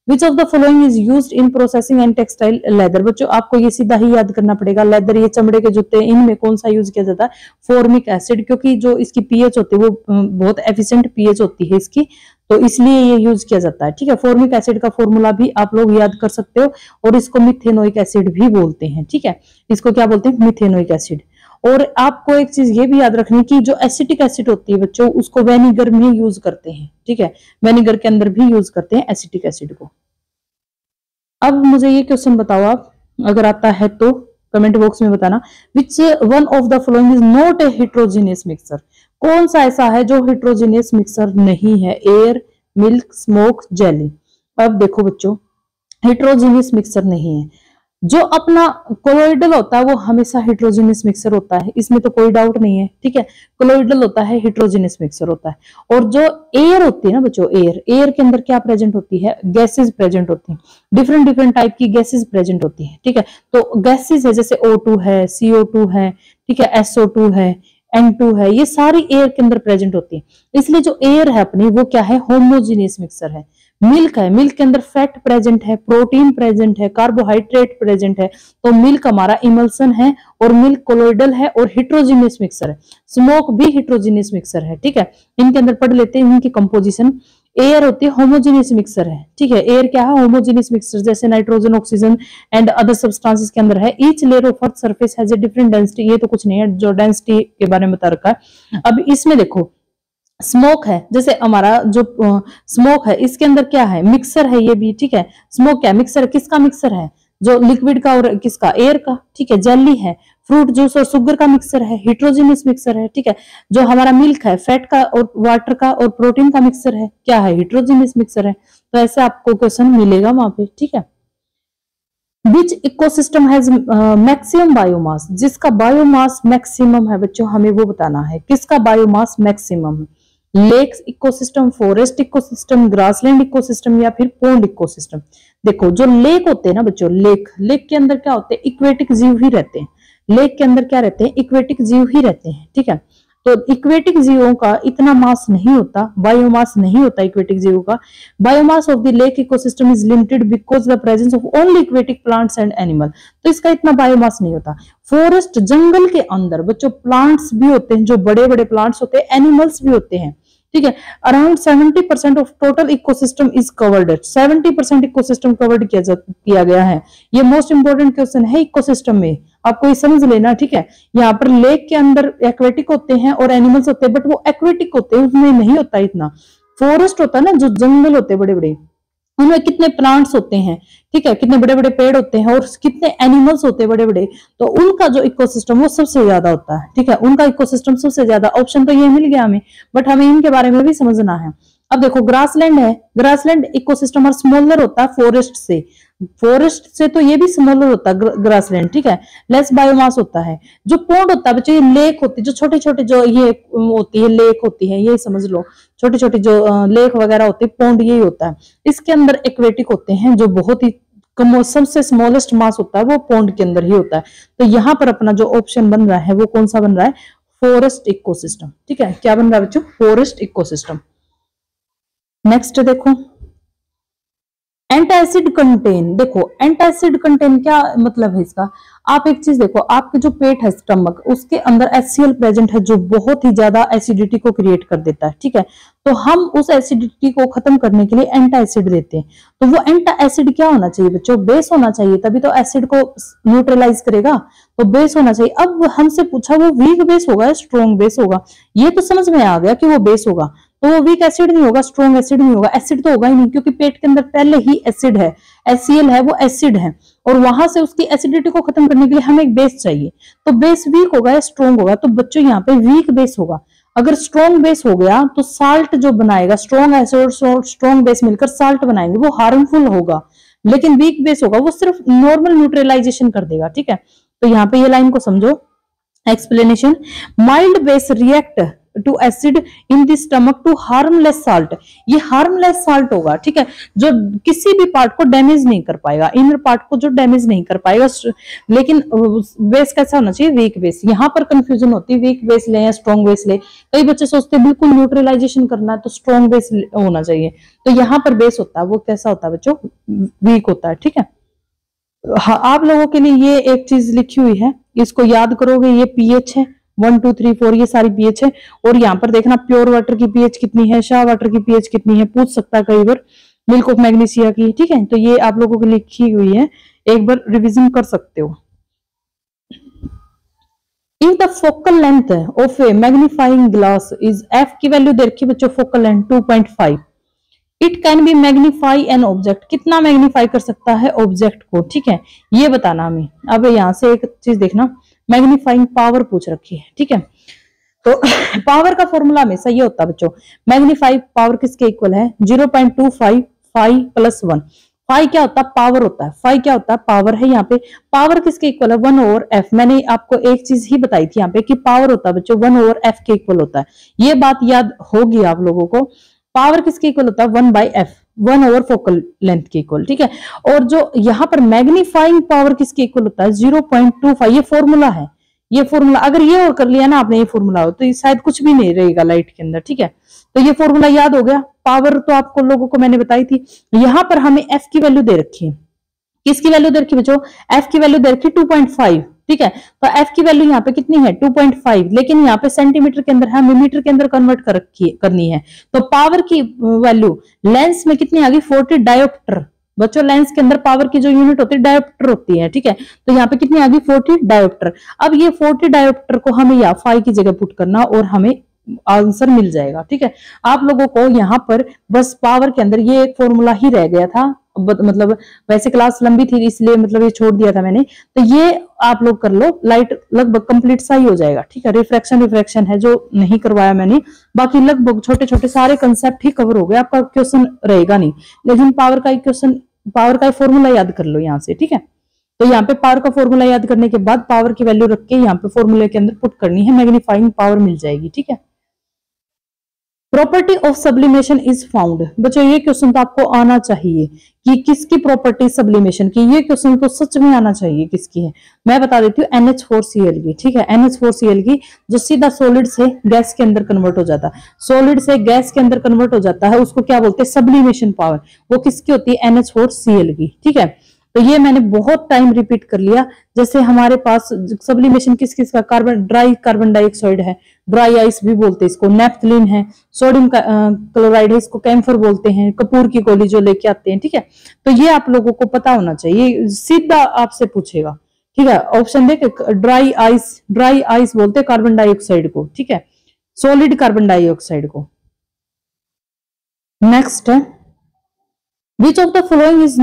which of the following is used in processing and textile leather. बच्चों आपको ये सीधा ही याद करना पड़ेगा, लेदर ये चमड़े के जूते, इनमें कौन सा यूज किया जाता है फॉर्मिक एसिड, क्योंकि जो इसकी पीएच होती है वो बहुत एफिशिएंट पीएच होती है इसकी, तो इसलिए ये यूज किया जाता है, ठीक है। फॉर्मिक एसिड का फॉर्मूला भी आप लोग याद कर सकते हो और इसको मिथेनोइक एसिड भी बोलते हैं, ठीक है, इसको क्या बोलते हैं मिथेनोइक एसिड। और आपको एक चीज ये भी याद रखनी कि जो एसिटिक एसिड होती है बच्चों उसको वेनिगर में यूज करते हैं, ठीक है, वेनिगर के अंदर भी यूज करते हैं एसिटिक एसिड को। अब मुझे ये क्वेश्चन बताओ आप, अगर आता है तो कमेंट बॉक्स में बताना, which one of the following is not a heterogeneous mixer, कौन सा ऐसा है जो हेट्रोजीनियस मिक्सर नहीं है, एयर, मिल्क, स्मोक, जेली। अब देखो बच्चों हेट्रोजीनियस मिक्सर नहीं है, जो अपना कोलोइडल होता है वो हमेशा हेट्रोजीनियस मिक्सर होता है, इसमें तो कोई डाउट नहीं है, ठीक है, कोलोइडल होता है हेट्रोजीनियस मिक्सर होता है। और जो एयर होती है ना बच्चों, एयर के अंदर क्या प्रेजेंट होती है, गैसेस प्रेजेंट होती हैं, डिफरेंट डिफरेंट टाइप की गैसेस प्रेजेंट होती है, ठीक है। तो गैसेस है जैसे O2 है, CO2 है, ठीक है, SO2 है, N2 है, ये सारी एयर के अंदर प्रेजेंट होती है, इसलिए जो एयर है अपनी वो क्या है होमोजीनियस मिक्सर है। मिल्क है, मिल्क के अंदर फैट प्रेजेंट है, प्रोटीन प्रेजेंट है, कार्बोहाइड्रेट प्रेजेंट है, तो मिल्क हमारा इमल्सन है और मिल्क कोलोइडल है और हेट्रोजीनियस मिक्सर है। स्मोक भी हेट्रोजीनियस मिक्सर है, ठीक है, इनके अंदर पढ़ लेते हैं इनकी कंपोजिशन। एयर होती है होमोजीनियस मिक्सर है, ठीक है, एयर क्या है होमोजीनियस मिक्सर, जैसे nitrogen, oxygen and other substances के अंदर है। Each layer of earth surface has a different density, ये तो कुछ नहीं है, जो डेंसिटी के बारे में बता रखा है। अब इसमें देखो स्मोक है, जैसे हमारा जो स्मोक है इसके अंदर क्या है मिक्सर है, ये भी ठीक है, स्मोक क्या मिक्सर, किसका मिक्सर है, जो लिक्विड का और किसका एयर का, ठीक है। जेली है, फ्रूट जूस और शुगर का मिक्सर है, हेट्रोजीनियस मिक्सर है, ठीक है। जो हमारा मिल्क है फैट का और वाटर का और प्रोटीन का मिक्सर है, क्या है हेट्रोजीनियस मिक्सर है। तो ऐसे आपको क्वेश्चन मिलेगा वहां पे, ठीक है। Which ecosystem has maximum biomass, जिसका बायोमास मैक्सिमम है बच्चों, हमें वो बताना है किसका बायोमास मैक्सिमम है। Lakes ecosystem, forest ecosystem, grassland ecosystem या फिर पोन्ड इकोसिस्टम। देखो जो लेक होते हैं ना बच्चों, लेक के अंदर क्या होते हैं, इक्वेटिक जीव ही रहते हैं। लेक के अंदर क्या रहते हैं, इक्वेटिक जीव ही रहते हैं, ठीक है। तो इक्वेटिक जीवों का इतना मास नहीं होता, बायोमास नहीं होता इक्वेटिक जीवों का। Biomass of the lake ecosystem is limited because the presence of only aquatic plants and animal, तो इसका इतना बायोमास नहीं होता। फॉरेस्ट जंगल के अंदर बच्चों प्लांट्स भी होते हैं, जो बड़े बड़े प्लांट्स होते हैं, एनिमल्स भी होते हैं, ठीक है। Around 70% of total ecosystem is covered, 70% ecosystem covered किया गया है। ये मोस्ट इंपोर्टेंट क्वेश्चन है इकोसिस्टम में, आपको ये समझ लेना, ठीक है। यहाँ पर लेक के अंदर एक्वेटिक होते हैं और एनिमल्स होते हैं, बट वो एक्वेटिक होते हैं, उसमें नहीं होता इतना। फॉरेस्ट होता है ना, जो जंगल होते हैं बड़े बड़े, उनमें कितने प्लांट्स होते हैं, ठीक है, कितने बड़े बड़े पेड़ होते हैं और कितने एनिमल्स होते हैं बड़े बड़े, तो उनका जो इकोसिस्टम वो सबसे ज्यादा होता है, ठीक है। उनका इकोसिस्टम सबसे ज्यादा, ऑप्शन तो ये मिल गया हमें, बट हमें इनके बारे में भी समझना है। अब देखो ग्रासलैंड है, ग्रासलैंड इकोसिस्टम और स्मॉलर होता है फॉरेस्ट से तो ये भी स्मॉलर होता है ग्रासलैंड, ठीक है, लेस बायोमास होता है। जो पोन्ड होता है बच्चों, ये लेक होती है, जो छोटे छोटे जो ये होती है लेक होती है, ये समझ लो, छोटे छोटे जो लेक वगैरह होती है, पोन्ड यही होता है। इसके अंदर एक्वेटिक होते हैं, जो बहुत ही कम, सबसे स्मॉलेस्ट मास होता है वो पोन्ड के अंदर ही होता है। तो यहाँ पर अपना जो ऑप्शन बन रहा है वो कौन सा बन रहा है, फॉरेस्ट इकोसिस्टम, ठीक है। क्या बन रहा है बच्चों, फॉरेस्ट इकोसिस्टम। नेक्स्ट देखो एंटासिड कंटेन, देखो एंटासिड कंटेन क्या मतलब है इसका। आप एक चीज देखो, आपके जो पेट है स्टमक, उसके अंदर HCl प्रेजेंट है, जो बहुत ही ज्यादा एसिडिटी को क्रिएट कर देता है, ठीक है। तो हम उस एसिडिटी को खत्म करने के लिए एंटासिड देते हैं। तो वो एंटासिड क्या होना चाहिए बच्चों, बेस होना चाहिए, तभी तो एसिड को न्यूट्रलाइज करेगा, तो बेस होना चाहिए। अब हमसे पूछा वो वीक बेस होगा या स्ट्रॉन्ग बेस होगा, ये तो समझ में आ गया कि वो बेस होगा, तो वो वीक एसिड नहीं होगा, स्ट्रॉन्ग एसिड नहीं होगा, एसिड तो होगा ही नहीं, क्योंकि पेट के अंदर पहले ही एसिड है, HCl है, वो एसिड है, और वहां से उसकी एसिडिटी को खत्म करने के लिए हमें एक बेस चाहिए। तो बेस वीक होगा या स्ट्रॉन्ग होगा, तो बच्चों यहाँ पे वीक बेस होगा। अगर स्ट्रॉन्ग बेस हो गया तो साल्ट जो बनाएगा, स्ट्रॉन्ग एसिड और स्ट्रॉन्ग बेस मिलकर साल्ट बनाएंगे, वो हार्मफुल होगा। लेकिन वीक बेस होगा, वो सिर्फ नॉर्मल न्यूट्रलाइजेशन कर देगा, ठीक है। तो यहाँ पे ये लाइन को समझो, explanation, mild base react to acid in the stomach to harmless salt, ये हार्मलेस साल्ट होगा, ठीक है, जो किसी भी पार्ट को डैमेज नहीं कर पाएगा, इनर पार्ट को जो डैमेज नहीं कर पाएगा। लेकिन बेस कैसा होना चाहिए, वीक बेस। यहाँ पर कंफ्यूजन होती है, वीक बेस ले या स्ट्रॉन्ग बेस ले। कई बच्चे सोचते हैं बिल्कुल न्यूट्रलाइजेशन करना है तो स्ट्रॉन्ग बेस होना चाहिए, तो यहाँ पर बेस होता है वो कैसा होता है बच्चों, वीक होता है, ठीक है। हाँ, आप लोगों के लिए ये एक चीज लिखी हुई है, इसको याद करोगे, ये पीएच है 1 2 3 4, ये सारी पीएच है। और यहाँ पर देखना प्योर वाटर की पीएच कितनी है, शाह वाटर की पीएच कितनी है, पूछ सकता है कई बार, मिल्क ऑफ मैग्नीशिया की, ठीक है। तो ये आप लोगों के लिए लिखी हुई है, एक बार रिवीजन कर सकते हो। If the focal length of A magnifying glass is, F की वैल्यू दे रखी बच्चों, focal length 2.5, it can be magnify an object, कितना मैग्नीफाई कर सकता है ऑब्जेक्ट को, ठीक है, ये बताना हमें। अब यहाँ से एक चीज देखना, मैग्नीफाइंग पावर पूछ रखी है, ठीक है। तो पावर का फॉर्मूला हमेशा ये होता है बच्चों, मैग्नीफाई पावर किसके इक्वल है, 0.25 फाई प्लस 1। फाई क्या होता है, पावर होता है, फाई क्या होता है, पावर है। यहाँ पे पावर किसके इक्वल है, 1/f। मैंने आपको एक चीज ही बताई थी यहाँ पे कि पावर होता है बच्चों 1/f के इक्वल होता है, ये बात याद होगी आप लोगों को। पावर किसके इक्वल होता है, 1/f, 1 फोकल लेंथ के इक्वल, ठीक है। और जो यहाँ पर मैग्नीफाइंग पावर किसके इक्वल होता है, 0.25, ये फॉर्मूला है, ये फॉर्मूला अगर ये और कर लिया ना आपने, ये फॉर्मूला हो तो ये शायद कुछ भी नहीं रहेगा लाइट के अंदर, ठीक है। तो ये फॉर्मूला याद हो गया, पावर तो आपको लोगों को मैंने बताई थी। यहाँ पर हमें एफ की वैल्यू दे रखी है, किसकी वैल्यू दे रखी बच्चों, एफ की वैल्यू दे रखी 2.5, ठीक है। तो एफ की वैल्यू यहाँ पे कितनी है, 2.5, लेकिन यहाँ पे सेंटीमीटर के अंदर हमें मीटर के अंदर कन्वर्ट करनी है। तो पावर की वैल्यू लेंस में कितनी आ गई, 40 डायोप्टर। बच्चों लेंस के अंदर पावर की जो यूनिट होती है डायोप्टर होती है, ठीक है। तो यहाँ पे कितनी आ गई, 40 डायोप्टर। अब ये 40 डायोप्टर को हमें या फाई की जगह पुट करना और हमें आंसर मिल जाएगा, ठीक है। आप लोगों को यहाँ पर बस पावर के अंदर ये एक फॉर्मूला ही रह गया था, मतलब वैसे क्लास लंबी थी इसलिए मतलब ये छोड़ दिया था मैंने, तो ये आप लोग कर लो, लाइट लगभग कंप्लीट सा ही हो जाएगा, ठीक है। रिफ्रैक्शन है जो नहीं करवाया मैंने, बाकी लगभग छोटे छोटे सारे कंसेप्ट ही कवर हो गए, आपका क्वेश्चन रहेगा नहीं। लेकिन पावर का फॉर्मूला याद कर लो यहाँ से, ठीक है। तो यहाँ पे पावर का फॉर्मूला याद करने के बाद पावर की वैल्यू रख के यहाँ पे फॉर्मूले के अंदर पुट करनी है, मैग्नीफाइंग पावर मिल जाएगी। ठीक है, property of sublimation is found. बच्चों ये क्वेश्चन तो आपको आना चाहिए कि किसकी प्रॉपर्टी सब्लिमेशन की, ये क्वेश्चन तो सच में आना चाहिए किसकी है। मैं बता देती हूँ NH4Cl की। ठीक है, NH4Cl की जो सीधा सॉलिड से गैस के अंदर कन्वर्ट हो जाता है, सॉलिड से गैस के अंदर कन्वर्ट हो जाता है, उसको क्या बोलते हैं, सब्लिमेशन पावर। वो किसकी होती है, NH4Cl की। ठीक है, तो ये मैंने बहुत टाइम रिपीट कर लिया। जैसे हमारे पास सब्लिमेशन किस किस का, ड्राई कार्बन डाइऑक्साइड है, ड्राई आइस भी बोलते हैं इसको, नेफ्थलीन है, सोडियम क्लोराइड है, इसको कैम्फर बोलते हैं, कपूर की गोली जो लेके आते हैं। ठीक है, तो ये आप लोगों को पता होना चाहिए, सीधा आपसे पूछेगा। ठीक है, ऑप्शन देखे, ड्राई आइस बोलते हैं कार्बन डाइऑक्साइड को। ठीक है, सॉलिड कार्बन डाइऑक्साइड को। नेक्स्ट है, which of the following is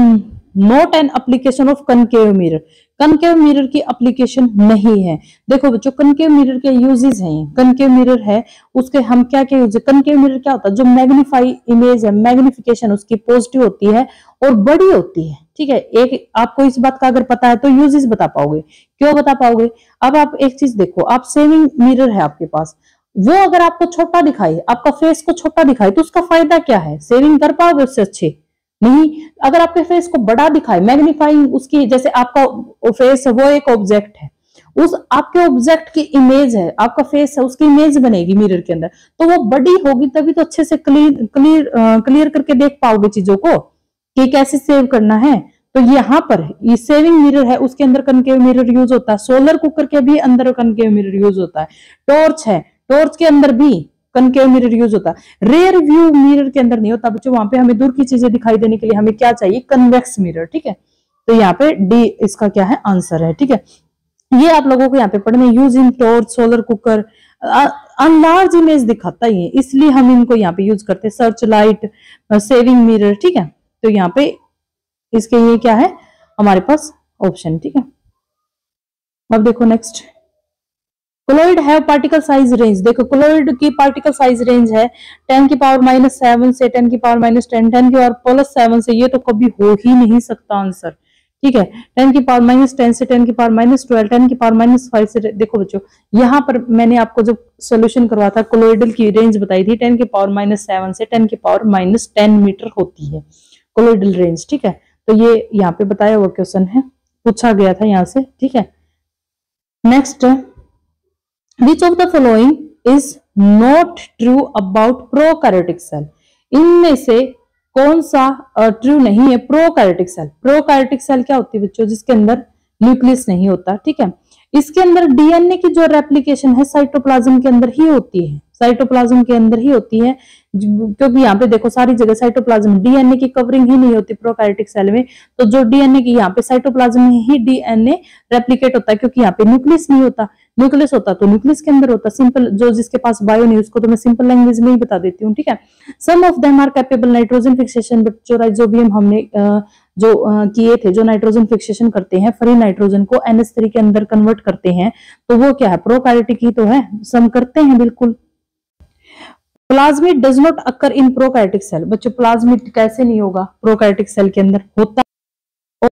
not an application of concave mirror. Concave mirror की एप्लीकेशन नहीं है। देखो बच्चों, कनकेव मिरर के यूजेस हैं, कनकेव मिरर है उसके हम क्या क्या यूज है। कनकेव मिरर क्या होता है, जो मैग्नीफाई इमेज है, मैग्निफिकेशन उसकी पॉजिटिव होती है और बड़ी होती है। ठीक है, एक आपको इस बात का अगर पता है तो यूजेस बता पाओगे। क्यों बता पाओगे, अब आप एक चीज देखो, आप सेविंग मिरर है आपके पास, वो अगर आपको छोटा दिखाए, आपका फेस को छोटा दिखाए, तो उसका फायदा क्या है, सेविंग कर पाओगे उससे अच्छे नहीं। अगर आपके फेस को बड़ा दिखाए, मैग्नीफाइंग उसकी, जैसे आपका फेस है वो एक ऑब्जेक्ट है, उस आपके ऑब्जेक्ट की इमेज है, आपका फेस है उसकी इमेज बनेगी मिरर के अंदर, तो वो बड़ी होगी तभी तो अच्छे से क्लियर करके देख पाओगे चीजों को कि कैसे सेव करना है। तो यहाँ पर ये सेविंग मिरर है, उसके अंदर कनकेव मिरर यूज होता है। सोलर कुकर के भी अंदर कनकेव मिरर यूज होता है। टॉर्च है, टॉर्च के अंदर भी कनकेव मिरर यूज होता है। रेयर व्यू मिरर के अंदर नहीं होता बच्चों, वहां पे हमें दूर की चीजें दिखाई देने के लिए हमें क्या चाहिए, कन्वेक्स मिरर। ठीक है, तो यहाँ पे डी इसका क्या है, आंसर है। ठीक है, ये आप लोगों को यहाँ पे पढ़ने, use in torch, solar cooker, enlarge image दिखाता ही है, इसलिए हम इनको यहाँ पे यूज करते हैं। Search light, saving mirror. ठीक है, तो यहाँ पे इसके ये क्या है हमारे पास ऑप्शन। ठीक है, अब देखो नेक्स्ट, कोलॉइड है पार्टिकल साइज रेंज। देखो कोलॉइड की पार्टिकल साइज रेंज है 10 की पावर -7 से 10 की पावर -10, 10 की पावर +7 से, ये तो कभी हो ही नहीं सकता आंसर। ठीक है, 10 की पावर -10 से 10 की पावर -12, 10 की पावर -5 से। देखो बच्चों, यहाँ पर मैंने आपको जब सोल्यूशन करवा था कोलॉइडल की रेंज बताई थी, 10 की पावर -7 से 10 की पावर -10 मीटर होती है कोलॉइडल रेंज। ठीक है, तो ये यहाँ पे बताया हुआ क्वेश्चन है, पूछा गया था यहाँ से। ठीक है, next, Which of the following is not true about prokaryotic cell? इनमें से कौन सा ट्रू नहीं है प्रोकार्योटिक सेल। प्रोकार्योटिक सेल क्या होती है बच्चों, जिसके अंदर न्यूक्लियस नहीं होता। ठीक है, इसके अंदर डीएनए की जो रेप्लिकेशन है साइटोप्लाज्म के अंदर ही होती है, साइटोप्लाज्म के अंदर ही होती है, क्योंकि यहाँ पे देखो सारी जगह साइटोप्लाज्म, डीएनए की कवरिंग ही नहीं होती प्रोकार्योटिक सेल में। तो जो डीएनए की यहाँ पे साइटोप्लाज्म में ही डीएनए रेप्लिकेट होता है, क्योंकि यहाँ पे न्यूक्लियस नहीं होता। न्यूक्लियस होता तो न्यूक्लियस के अंदर होता। सिंपल, जो जिसके पास बायो नहीं उसको तो मैं सिंपल लैंग्वेज में ही बता देती हूँ। ठीक है, some of them are capable nitrogen fixation, but जो राइजोबियम हमने जो किए थे, जो नाइट्रोजन फिक्सेशन करते हैं, फ्री नाइट्रोजन को NH3 के अंदर कन्वर्ट करते हैं, तो वो क्या है, प्रोकार्योटिक ही तो है, सम करते हैं बिल्कुल। Plasmid does not occur in prokaryotic cell. बच्चों प्लाज्मिड कैसे नहीं होगा, प्रोकार्योटिक सेल के अंदर होता।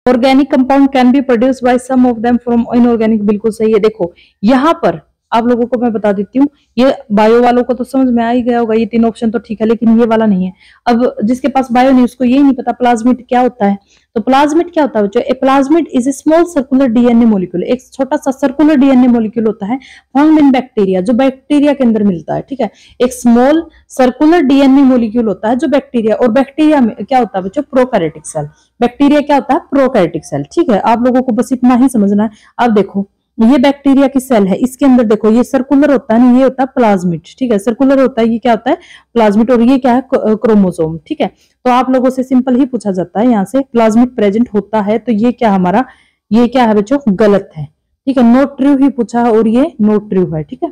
Organic compound can be produce by some of them from inorganic, बिल्कुल सही है। देखो यहाँ पर आप लोगों को मैं बता देती हूँ, ये बायो वालों को तो समझ में आ ही गया होगा, ये 3 ऑप्शन तो ठीक है, लेकिन ये वाला नहीं है। अब जिसके पास बायो नहीं उसको ये नहीं पता प्लाज्मिड क्या होता है। तो प्लाज्मिड क्या होता है बच्चों, a plasmid is a small circular DNA molecule, एक छोटा सा सर्कुलर डीएनए मॉलिक्यूल होता है, फाउंड इन बैक्टीरिया, जो बैक्टीरिया के अंदर मिलता है। ठीक है, एक स्मॉल सर्कुलर डीएनए मॉलिक्यूल होता है जो बैक्टीरिया, और बैक्टीरिया में क्या होता है बच्चों, प्रोकार्योटिक सेल। बैक्टीरिया क्या होता है, प्रोकार्योटिक सेल। ठीक है, आप लोगों को बस इतना ही समझना है। अब देखो ये बैक्टीरिया की सेल है, इसके अंदर देखो ये सर्कुलर होता है ना, ये होता है प्लाज्मिड। ठीक है, सर्कुलर होता है, ये क्या होता है, प्लाज्मिड, और ये क्या है, क्रोमोसोम। ठीक है, तो आप लोगों से सिंपल ही पूछा जाता है यहाँ से, प्लाज्मिड प्रेजेंट होता है, तो ये क्या हमारा, ये क्या है बच्चों, गलत है। ठीक है, नोट ट्रू ही पूछा है और ये नोट ट्रू है। ठीक है,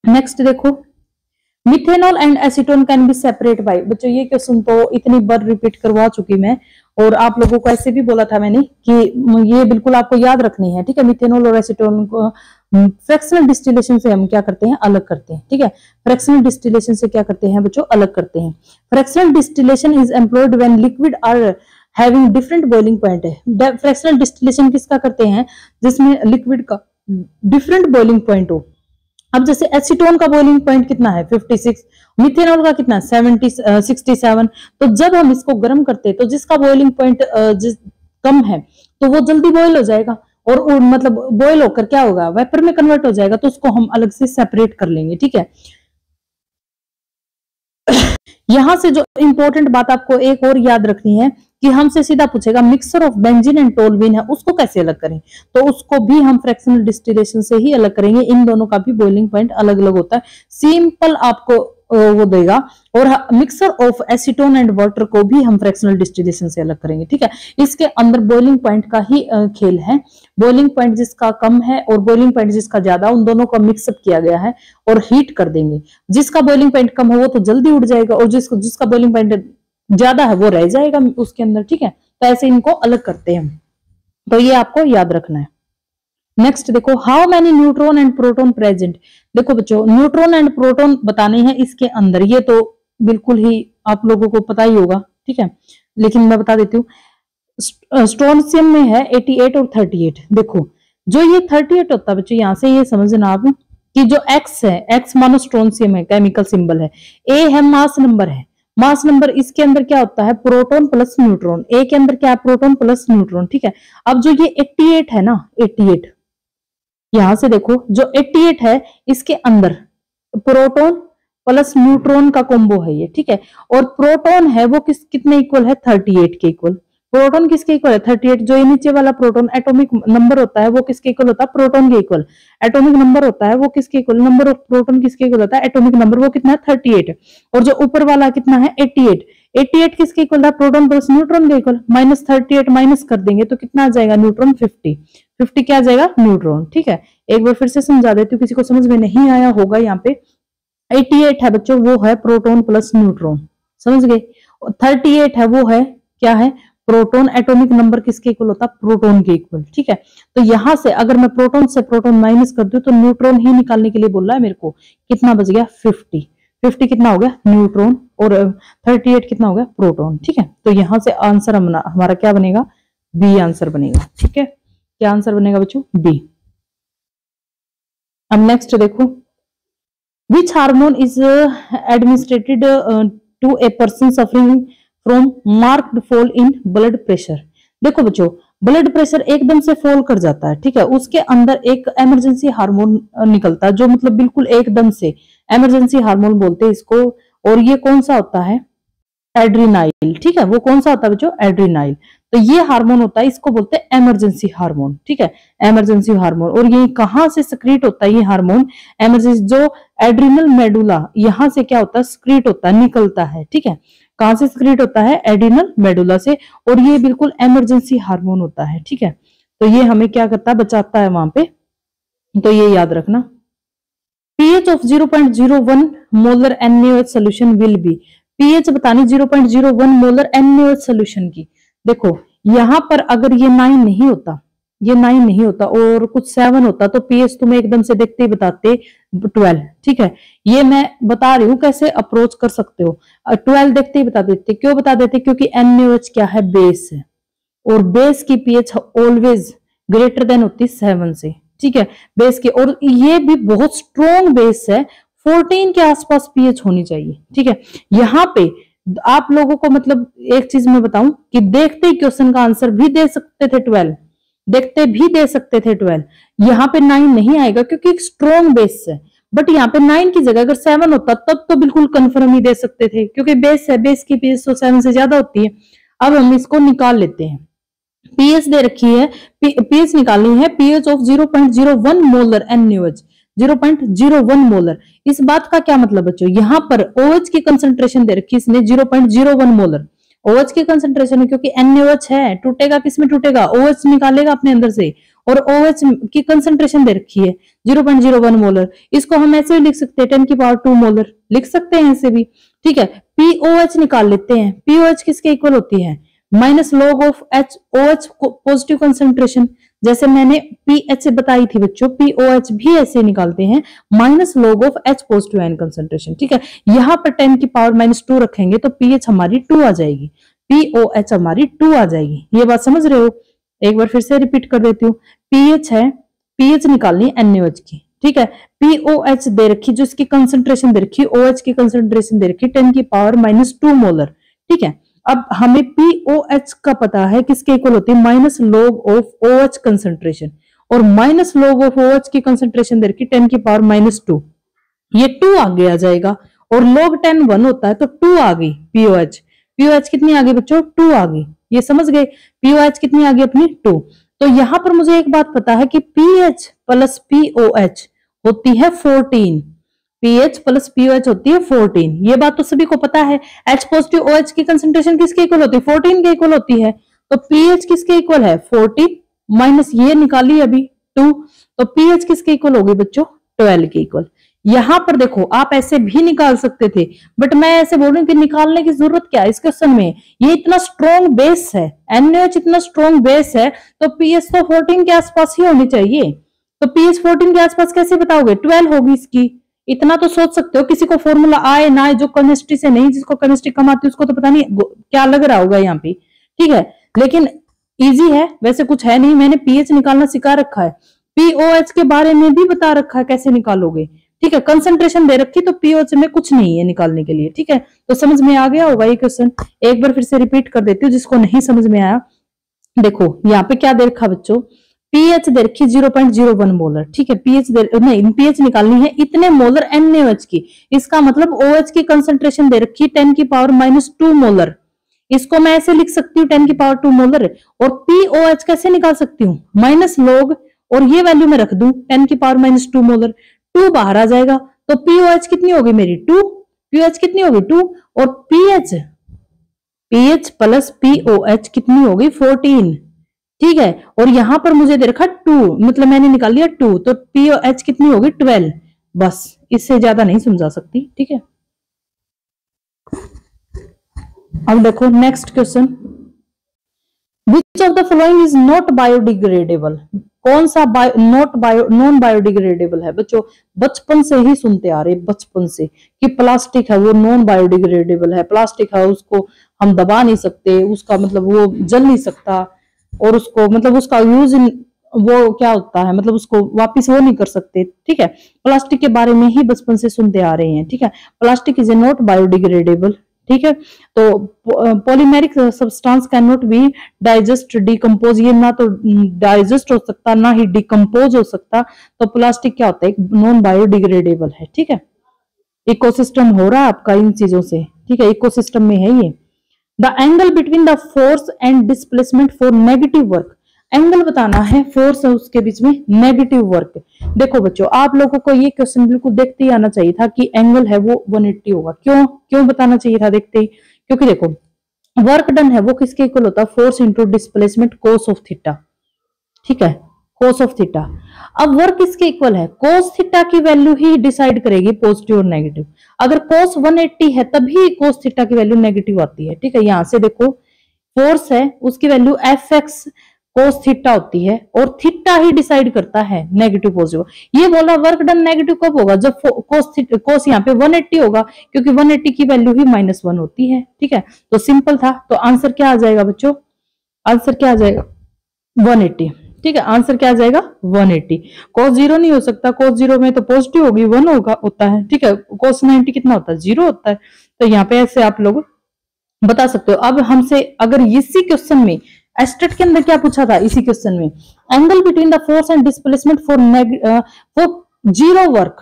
नेक्स्ट देखो, methanol and acetone can be separate by. बच्चों ये क्वेश्चन तो इतनी बार रिपीट करवा चुकी मैं, और आप लोगों को ऐसे भी बोला था मैंने कि ये बिल्कुल आपको याद रखनी है। ठीक है, मिथेनॉल और एसीटोन को फ्रैक्शनल डिस्टिलेशन से हम क्या करते हैं, अलग करते हैं। ठीक है, फ्रैक्शनल डिस्टिलेशन से क्या करते हैं बच्चों, अलग करते हैं। Fractional distillation is employed when liquid are having different boiling point है। फ्रैक्शनल डिस्टिलेशन किसका करते हैं, जिसमें लिक्विड का डिफरेंट बॉइलिंग पॉइंट हो। अब जैसे एसीटोन का बॉइलिंग पॉइंट कितना है 56, मिथेनॉल का कितना है 67। तो जब हम इसको गर्म करते हैं तो जिसका बॉइलिंग पॉइंट कम है तो वो जल्दी बॉयल हो जाएगा, और मतलब बॉयल होकर क्या होगा, वेपर में कन्वर्ट हो जाएगा, तो उसको हम अलग से सेपरेट कर लेंगे। ठीक है, यहां से जो इंपॉर्टेंट बात आपको एक और याद रखनी है कि हमसे सीधा पूछेगा mixture of benzene and toluene है, उसको कैसे अलग करें, तो उसको भी हम फ्रैक्शनल डिस्टिलेशन से ही अलग करेंगे। इन दोनों का भी बॉइलिंग पॉइंट अलग अलग होता है, सिंपल आपको वो देगा। और mixer of acetone and water को भी हम फ्रैक्शनल डिस्टिलेशन से अलग करेंगे। ठीक है, इसके अंदर बॉइलिंग पॉइंट का ही खेल है। बॉइलिंग पॉइंट जिसका कम है और बॉइलिंग पॉइंट जिसका ज्यादा, उन दोनों को मिक्सअप किया गया है और हीट कर देंगे। जिसका बॉइलिंग पॉइंट कम हो वो तो जल्दी उड़ जाएगा, और जिसका बॉइलिंग पॉइंट ज्यादा है वो रह जाएगा उसके अंदर। ठीक है, तो ऐसे इनको अलग करते हैं, तो ये आपको याद रखना है। नेक्स्ट देखो, how many neutron and proton present. देखो बच्चों, न्यूट्रॉन एंड प्रोटॉन बताने हैं इसके अंदर, ये तो बिल्कुल ही आप लोगों को पता ही होगा। ठीक है, लेकिन मैं बता देती हूँ। स्ट्रोंशियम में है 88 और 38। देखो जो ये 38 होता है बच्चों, यहां से ये समझना आप कि जो एक्स है, एक्स मानो स्ट्रोंशियम है, केमिकल सिंबल है, ए है मास नंबर है। मास नंबर इसके अंदर क्या होता है, प्रोटॉन प्लस न्यूट्रॉन। ए के अंदर क्या है, प्रोटॉन प्लस न्यूट्रॉन। ठीक है, अब जो ये 88 है ना, 88 यहां से देखो जो 88 है इसके अंदर प्रोटॉन प्लस न्यूट्रॉन का कॉम्बो है ये। ठीक है, और प्रोटॉन है वो कितने इक्वल है, 38 के इक्वल। प्रोटॉन किसके इक्वल है, 38। जो ये नीचे वाला प्रोटॉन एटॉमिक नंबर होता है वो किसके इक्वल होता है, प्रोटॉन के इक्वल। एटॉमिक नंबर होता है वो किसके इक्वल, नंबर ऑफ प्रोटॉन किसके इक्वल होता है, एटॉमिक नंबर, वो कितना है 38। और जो ऊपर वाला कितना है 88। 88 किसके इक्वल था, प्रोटॉन प्लस न्यूट्रॉन के इक्वल। -38 माइनस कर देंगे तो कितना आ जाएगा, न्यूट्रॉन 50। 50 क्या आ जाएगा, न्यूट्रॉन। ठीक है, एक बार फिर से समझा देती हूँ, किसी को समझ में नहीं आया होगा। यहाँ पे 88 है बच्चों, वो है प्रोटॉन प्लस न्यूट्रॉन, समझ गए। 38 है वो है क्या है, प्रोटॉन। एटॉमिक नंबर किसके इक्वल होता है, प्रोटॉन के इक्वल। ठीक है, तो यहां से अगर मैं प्रोटॉन से प्रोटॉन माइनस कर दूं तो न्यूट्रॉन ही निकालने के लिए बोल रहा है मेरे को। कितना बच गया, 50। 50 कितना हो गया, न्यूट्रॉन, और 38 कितना हो गया, प्रोटॉन। ठीक है, तो यहां से आंसर हमारा क्या बनेगा, बी आंसर बनेगा। ठीक है, क्या आंसर बनेगा बच्चों, बी। अब नेक्स्ट देखो, which hormone is administered to a person suffering from marked fall in blood pressure. देखो बच्चों, ब्लड प्रेशर एकदम से फॉल कर जाता है। ठीक है, उसके अंदर एक इमरजेंसी हार्मोन निकलता है, जो मतलब बिल्कुल एकदम से, इमरजेंसी हार्मोन बोलते हैं इसको। और ये कौन सा होता है, एड्रीनाइल। ठीक है, वो कौन सा होता है बच्चों, एड्रीनाइल। तो ये हार्मोन होता है, इसको बोलते हैं इमरजेंसी हार्मोन। ठीक है, इमरजेंसी हार्मोन। और ये कहां से सक्रीट होता है ये हार्मोन, इमरजेंसी, जो एड्रिनल मेडुला, यहां से क्या होता है, सक्रीट होता है, निकलता है। ठीक है, कहां से सक्रीट होता है, एड्रिनल मेडुला से, और ये बिल्कुल इमरजेंसी हार्मोन होता है। ठीक है, तो ये हमें क्या करता है, बचाता है वहां पे, तो ये याद रखना। PH of 0.01 molar NaOH solution will be. PH बतानी 0.01 मोलर NaOH सोल्यूशन की। देखो यहां पर अगर ये 9 नहीं होता, ये 9 नहीं होता और कुछ 7 होता तो पीएच तुम्हें एकदम से देखते ही बताते 12। ठीक है, ये मैं बता रही हूं कैसे अप्रोच कर सकते हो। 12 देखते ही बता देते, क्यों बता देते, क्योंकि NaOH क्या है, बेस है, और बेस की पीएच ऑलवेज ग्रेटर देन होती 7 से। ठीक है, बेस के, और ये भी बहुत स्ट्रॉन्ग बेस है, 14 के आसपास पीएच होनी चाहिए। ठीक है, यहाँ पे आप लोगों को मतलब एक चीज मैं बताऊं कि देखते ही क्वेश्चन का आंसर भी दे सकते थे 12, देखते भी दे सकते थे 12। यहाँ पे 9 नहीं आएगा क्योंकि एक स्ट्रॉन्ग बेस है, बट यहाँ पे 9 की जगह अगर 7 होता तब तो बिल्कुल कंफर्म ही दे सकते थे, क्योंकि बेस है, बेस की पीएच तो 7 से ज्यादा होती है। अब हम इसको निकाल लेते हैं, पीएच दे रखी है, पीएच निकालनी है, pH of 0.01 molar NaOH, 0.01 molar. इस बात का क्या मतलब बच्चों, यहाँ पर OH की कंसंट्रेशन दे रखी है इसने 0.01 मोलर। OH की कंसंट्रेशन है क्योंकि NaOH है, टूटेगा किसमें, टूटेगा OH निकालेगा अपने अंदर से, और OH की कंसंट्रेशन दे रखी है 0.01 मोलर। इसको हम ऐसे भी लिख सकते हैं 10 की पावर 2 मोलर, लिख सकते हैं ऐसे भी। ठीक है, POH निकाल लेते हैं, POH किसके इक्वल होती है, minus log of H OH positive concentration, जैसे मैंने पीएच बताई थी बच्चों, पीओएच भी ऐसे निकालते हैं, minus log of H positive ion concentration. ठीक है, यहाँ पर 10 की पावर -2 रखेंगे तो पीएच हमारी 2 आ जाएगी। POH हमारी 2 आ जाएगी। ये बात समझ रहे हो? एक बार फिर से रिपीट कर देती हूँ। पीएच है, पीएच निकालनी है NaOH की, ठीक है। POH दे रखी, जो इसकी कंसंट्रेशन दे रखी, OH की कंसंट्रेशन दे रखी 10⁻⁻2 मोलर, ठीक है। अब हमें POH का पता है किसके इक्वल होती है, minus log of OH concentration, और माइनस लॉग ऑफ OH की कंसंट्रेशन दे रखी 10⁻⁻2, ये 2 आगे आ जाएगा, और log 10 1 होता है तो 2 आ गई POH। POH कितनी आ गई बच्चों, 2 आ गई। ये समझ गए, POH कितनी आ गई अपनी 2। तो यहां पर मुझे एक बात पता है कि PH प्लस POH होती है 14, PH प्लस POH होती है 14, ये बात तो सभी को पता है। H पॉजिटिव OH की कंसंट्रेशन किसके इक्वल होती है, 14 के इक्वल होती है। तो PH किसके इक्वल है, 14 माइनस ये निकाली अभी 2, तो PH किसके इक्वल होगी बच्चों, 12 के इक्वल। यहां पर देखो आप ऐसे भी निकाल सकते थे, बट मैं ऐसे बोल रही हूँ कि निकालने की जरूरत क्या है इस क्वेश्चन में, ये इतना स्ट्रॉन्ग बेस है, NaOH इतना स्ट्रॉन्ग बेस है, तो पीएच तो 14 के आसपास ही होनी चाहिए। तो पीएच 14 के आसपास कैसे बताओगे, 12 होगी इसकी। इतना तो सोच सकते हो, किसी को फॉर्मूला आए ना आए, जो केमिस्ट्री से नहीं, जिसको केमिस्ट्री कम आती है उसको तो पता नहीं क्या लग रहा होगा यहाँ पे, ठीक है। लेकिन इजी है, वैसे कुछ है नहीं, मैंने पीएच निकालना सिखा रखा है, POH के बारे में भी बता रखा है कैसे निकालोगे, ठीक है। कंसंट्रेशन दे रखी, तो POH में कुछ नहीं है निकालने के लिए, ठीक है। तो समझ में आ गया होगा ये क्वेश्चन। एक बार फिर से रिपीट कर देती हूँ जिसको नहीं समझ में आया। देखो यहाँ पे क्या दे रखा बच्चों, पीएच दे रखी 0.01 मोलर, ठीक है। नहीं, पीएच निकालनी है इतने मोलर NaOH की, इसका मतलब OH की कंसंट्रेशन दे रखी 10⁻⁻2 मोलर, इसको मैं ऐसे लिख सकती हूँ 10⁻2 मोलर। और POH कैसे निकाल सकती हूँ, माइनस लॉग, और ये वैल्यू मैं रख दूं 10⁻⁻2 मोलर, 2 बाहर आ जाएगा, तो POH कितनी होगी मेरी 2, POH कितनी होगी 2, और PH प्लस POH कितनी होगी 14, ठीक है। और यहां पर मुझे दे रखा 2, मतलब मैंने निकाल लिया 2, तो POH कितनी होगी 12, बस इससे ज्यादा नहीं समझा सकती, ठीक है। अब देखो next question, which of the following is not biodegradable, कौन सा नॉन बायोडिग्रेडेबल है बच्चों। बचपन से ही सुनते आ रहे, बचपन से, कि प्लास्टिक है वो नॉन बायोडिग्रेडेबल है, प्लास्टिक है उसको हम दबा नहीं सकते, उसका मतलब वो जल नहीं सकता, और उसको मतलब उसका यूज वो क्या होता है, मतलब उसको वापस वो नहीं कर सकते, ठीक है। प्लास्टिक के बारे में ही बचपन से सुनते आ रहे हैं, ठीक है। Plastic is a not biodegradable, ठीक है। तो polymeric substance can not be digest decompose, ये ना तो डाइजेस्ट हो सकता ना ही डिकम्पोज हो सकता, तो प्लास्टिक क्या होता है, एक नॉन बायोडिग्रेडेबल है, ठीक है। इकोसिस्टम हो रहा है आपका इन चीजों से, ठीक है, इकोसिस्टम में है ये। The angle between the force and displacement for negative work, angle बताना है फोर्स और उसके बीच में नेगेटिव वर्क। देखो बच्चों आप लोगों को ये क्वेश्चन बिल्कुल देखते ही आना चाहिए था कि एंगल है वो 180 होगा, क्यों क्यों बताना चाहिए था देखते ही, क्योंकि देखो वर्क डन है वो किसके इक्वल होता है, force into displacement cos of theta, ठीक है, कोस ऑफ थीटा। अब वर्क किसके इक्वल है, कोस थीटा की वैल्यू ही डिसाइड करेगी पॉजिटिव और नेगेटिव। अगर कोस 180 है तभी कोस थीटा की वैल्यू नेगेटिव आती है, ठीक है। यहां से देखो फोर्स है उसकी वैल्यू fx कोस थीटा होती है, और थीटा ही डिसाइड करता है नेगेटिव पॉजिटिव। ये बोला वर्क डन नेगेटिव कब होगा, जब कोस यहाँ पे 180 होगा, क्योंकि 180 की वैल्यू ही -1 होती है, ठीक है। तो सिंपल था, तो आंसर क्या आ जाएगा बच्चों, आंसर क्या आ जाएगा 180, ठीक है। आंसर क्या आ जाएगा 180। कोस 0 नहीं हो सकता, कोस 0 में तो पॉजिटिव होगी 1 होगा होता है, ठीक है। कोस 90 कितना होता है 0 होता है, तो यहाँ पे ऐसे आप लोग बता सकते हो। अब हमसे अगर इसी क्वेश्चन में एस्टेट के अंदर क्या पूछा था, इसी क्वेश्चन में angle between the force and displacement for zero work,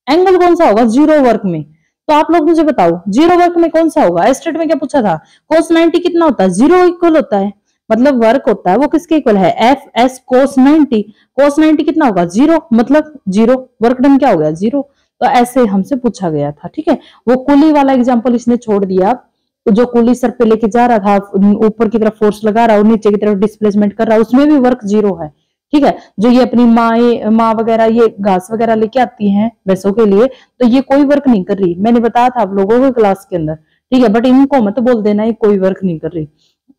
angle कौन सा होगा जीरो वर्क में, तो आप लोग मुझे बताओ जीरो वर्क में कौन सा होगा। एस्टेट में क्या पूछा था, कोस 90 कितना होता है 0 इक्वल होता है, मतलब वर्क होता है वो किसके इक्वल है एफ एस कोस 90, कोस 90 कितना होगा 0, मतलब 0, वर्क डन क्या हो गया 0। तो ऐसे हमसे पूछा गया था, ठीक है। वो कुली वाला एग्जाम्पल इसने छोड़ दिया, तो जो कुली सर पे लेके जा रहा था, ऊपर की तरफ फोर्स लगा रहा है और नीचे की तरफ डिस्प्लेसमेंट कर रहा है, उसमें भी वर्क 0 है, ठीक है। जो ये अपनी माँ वगैरह ये घास वगैरह लेके आती हैं भैंसों के लिए, तो ये कोई वर्क नहीं कर रही, मैंने बताया था आप लोगों को क्लास के अंदर, ठीक है। बट इनको मत बोल देना ये कोई वर्क नहीं कर रही,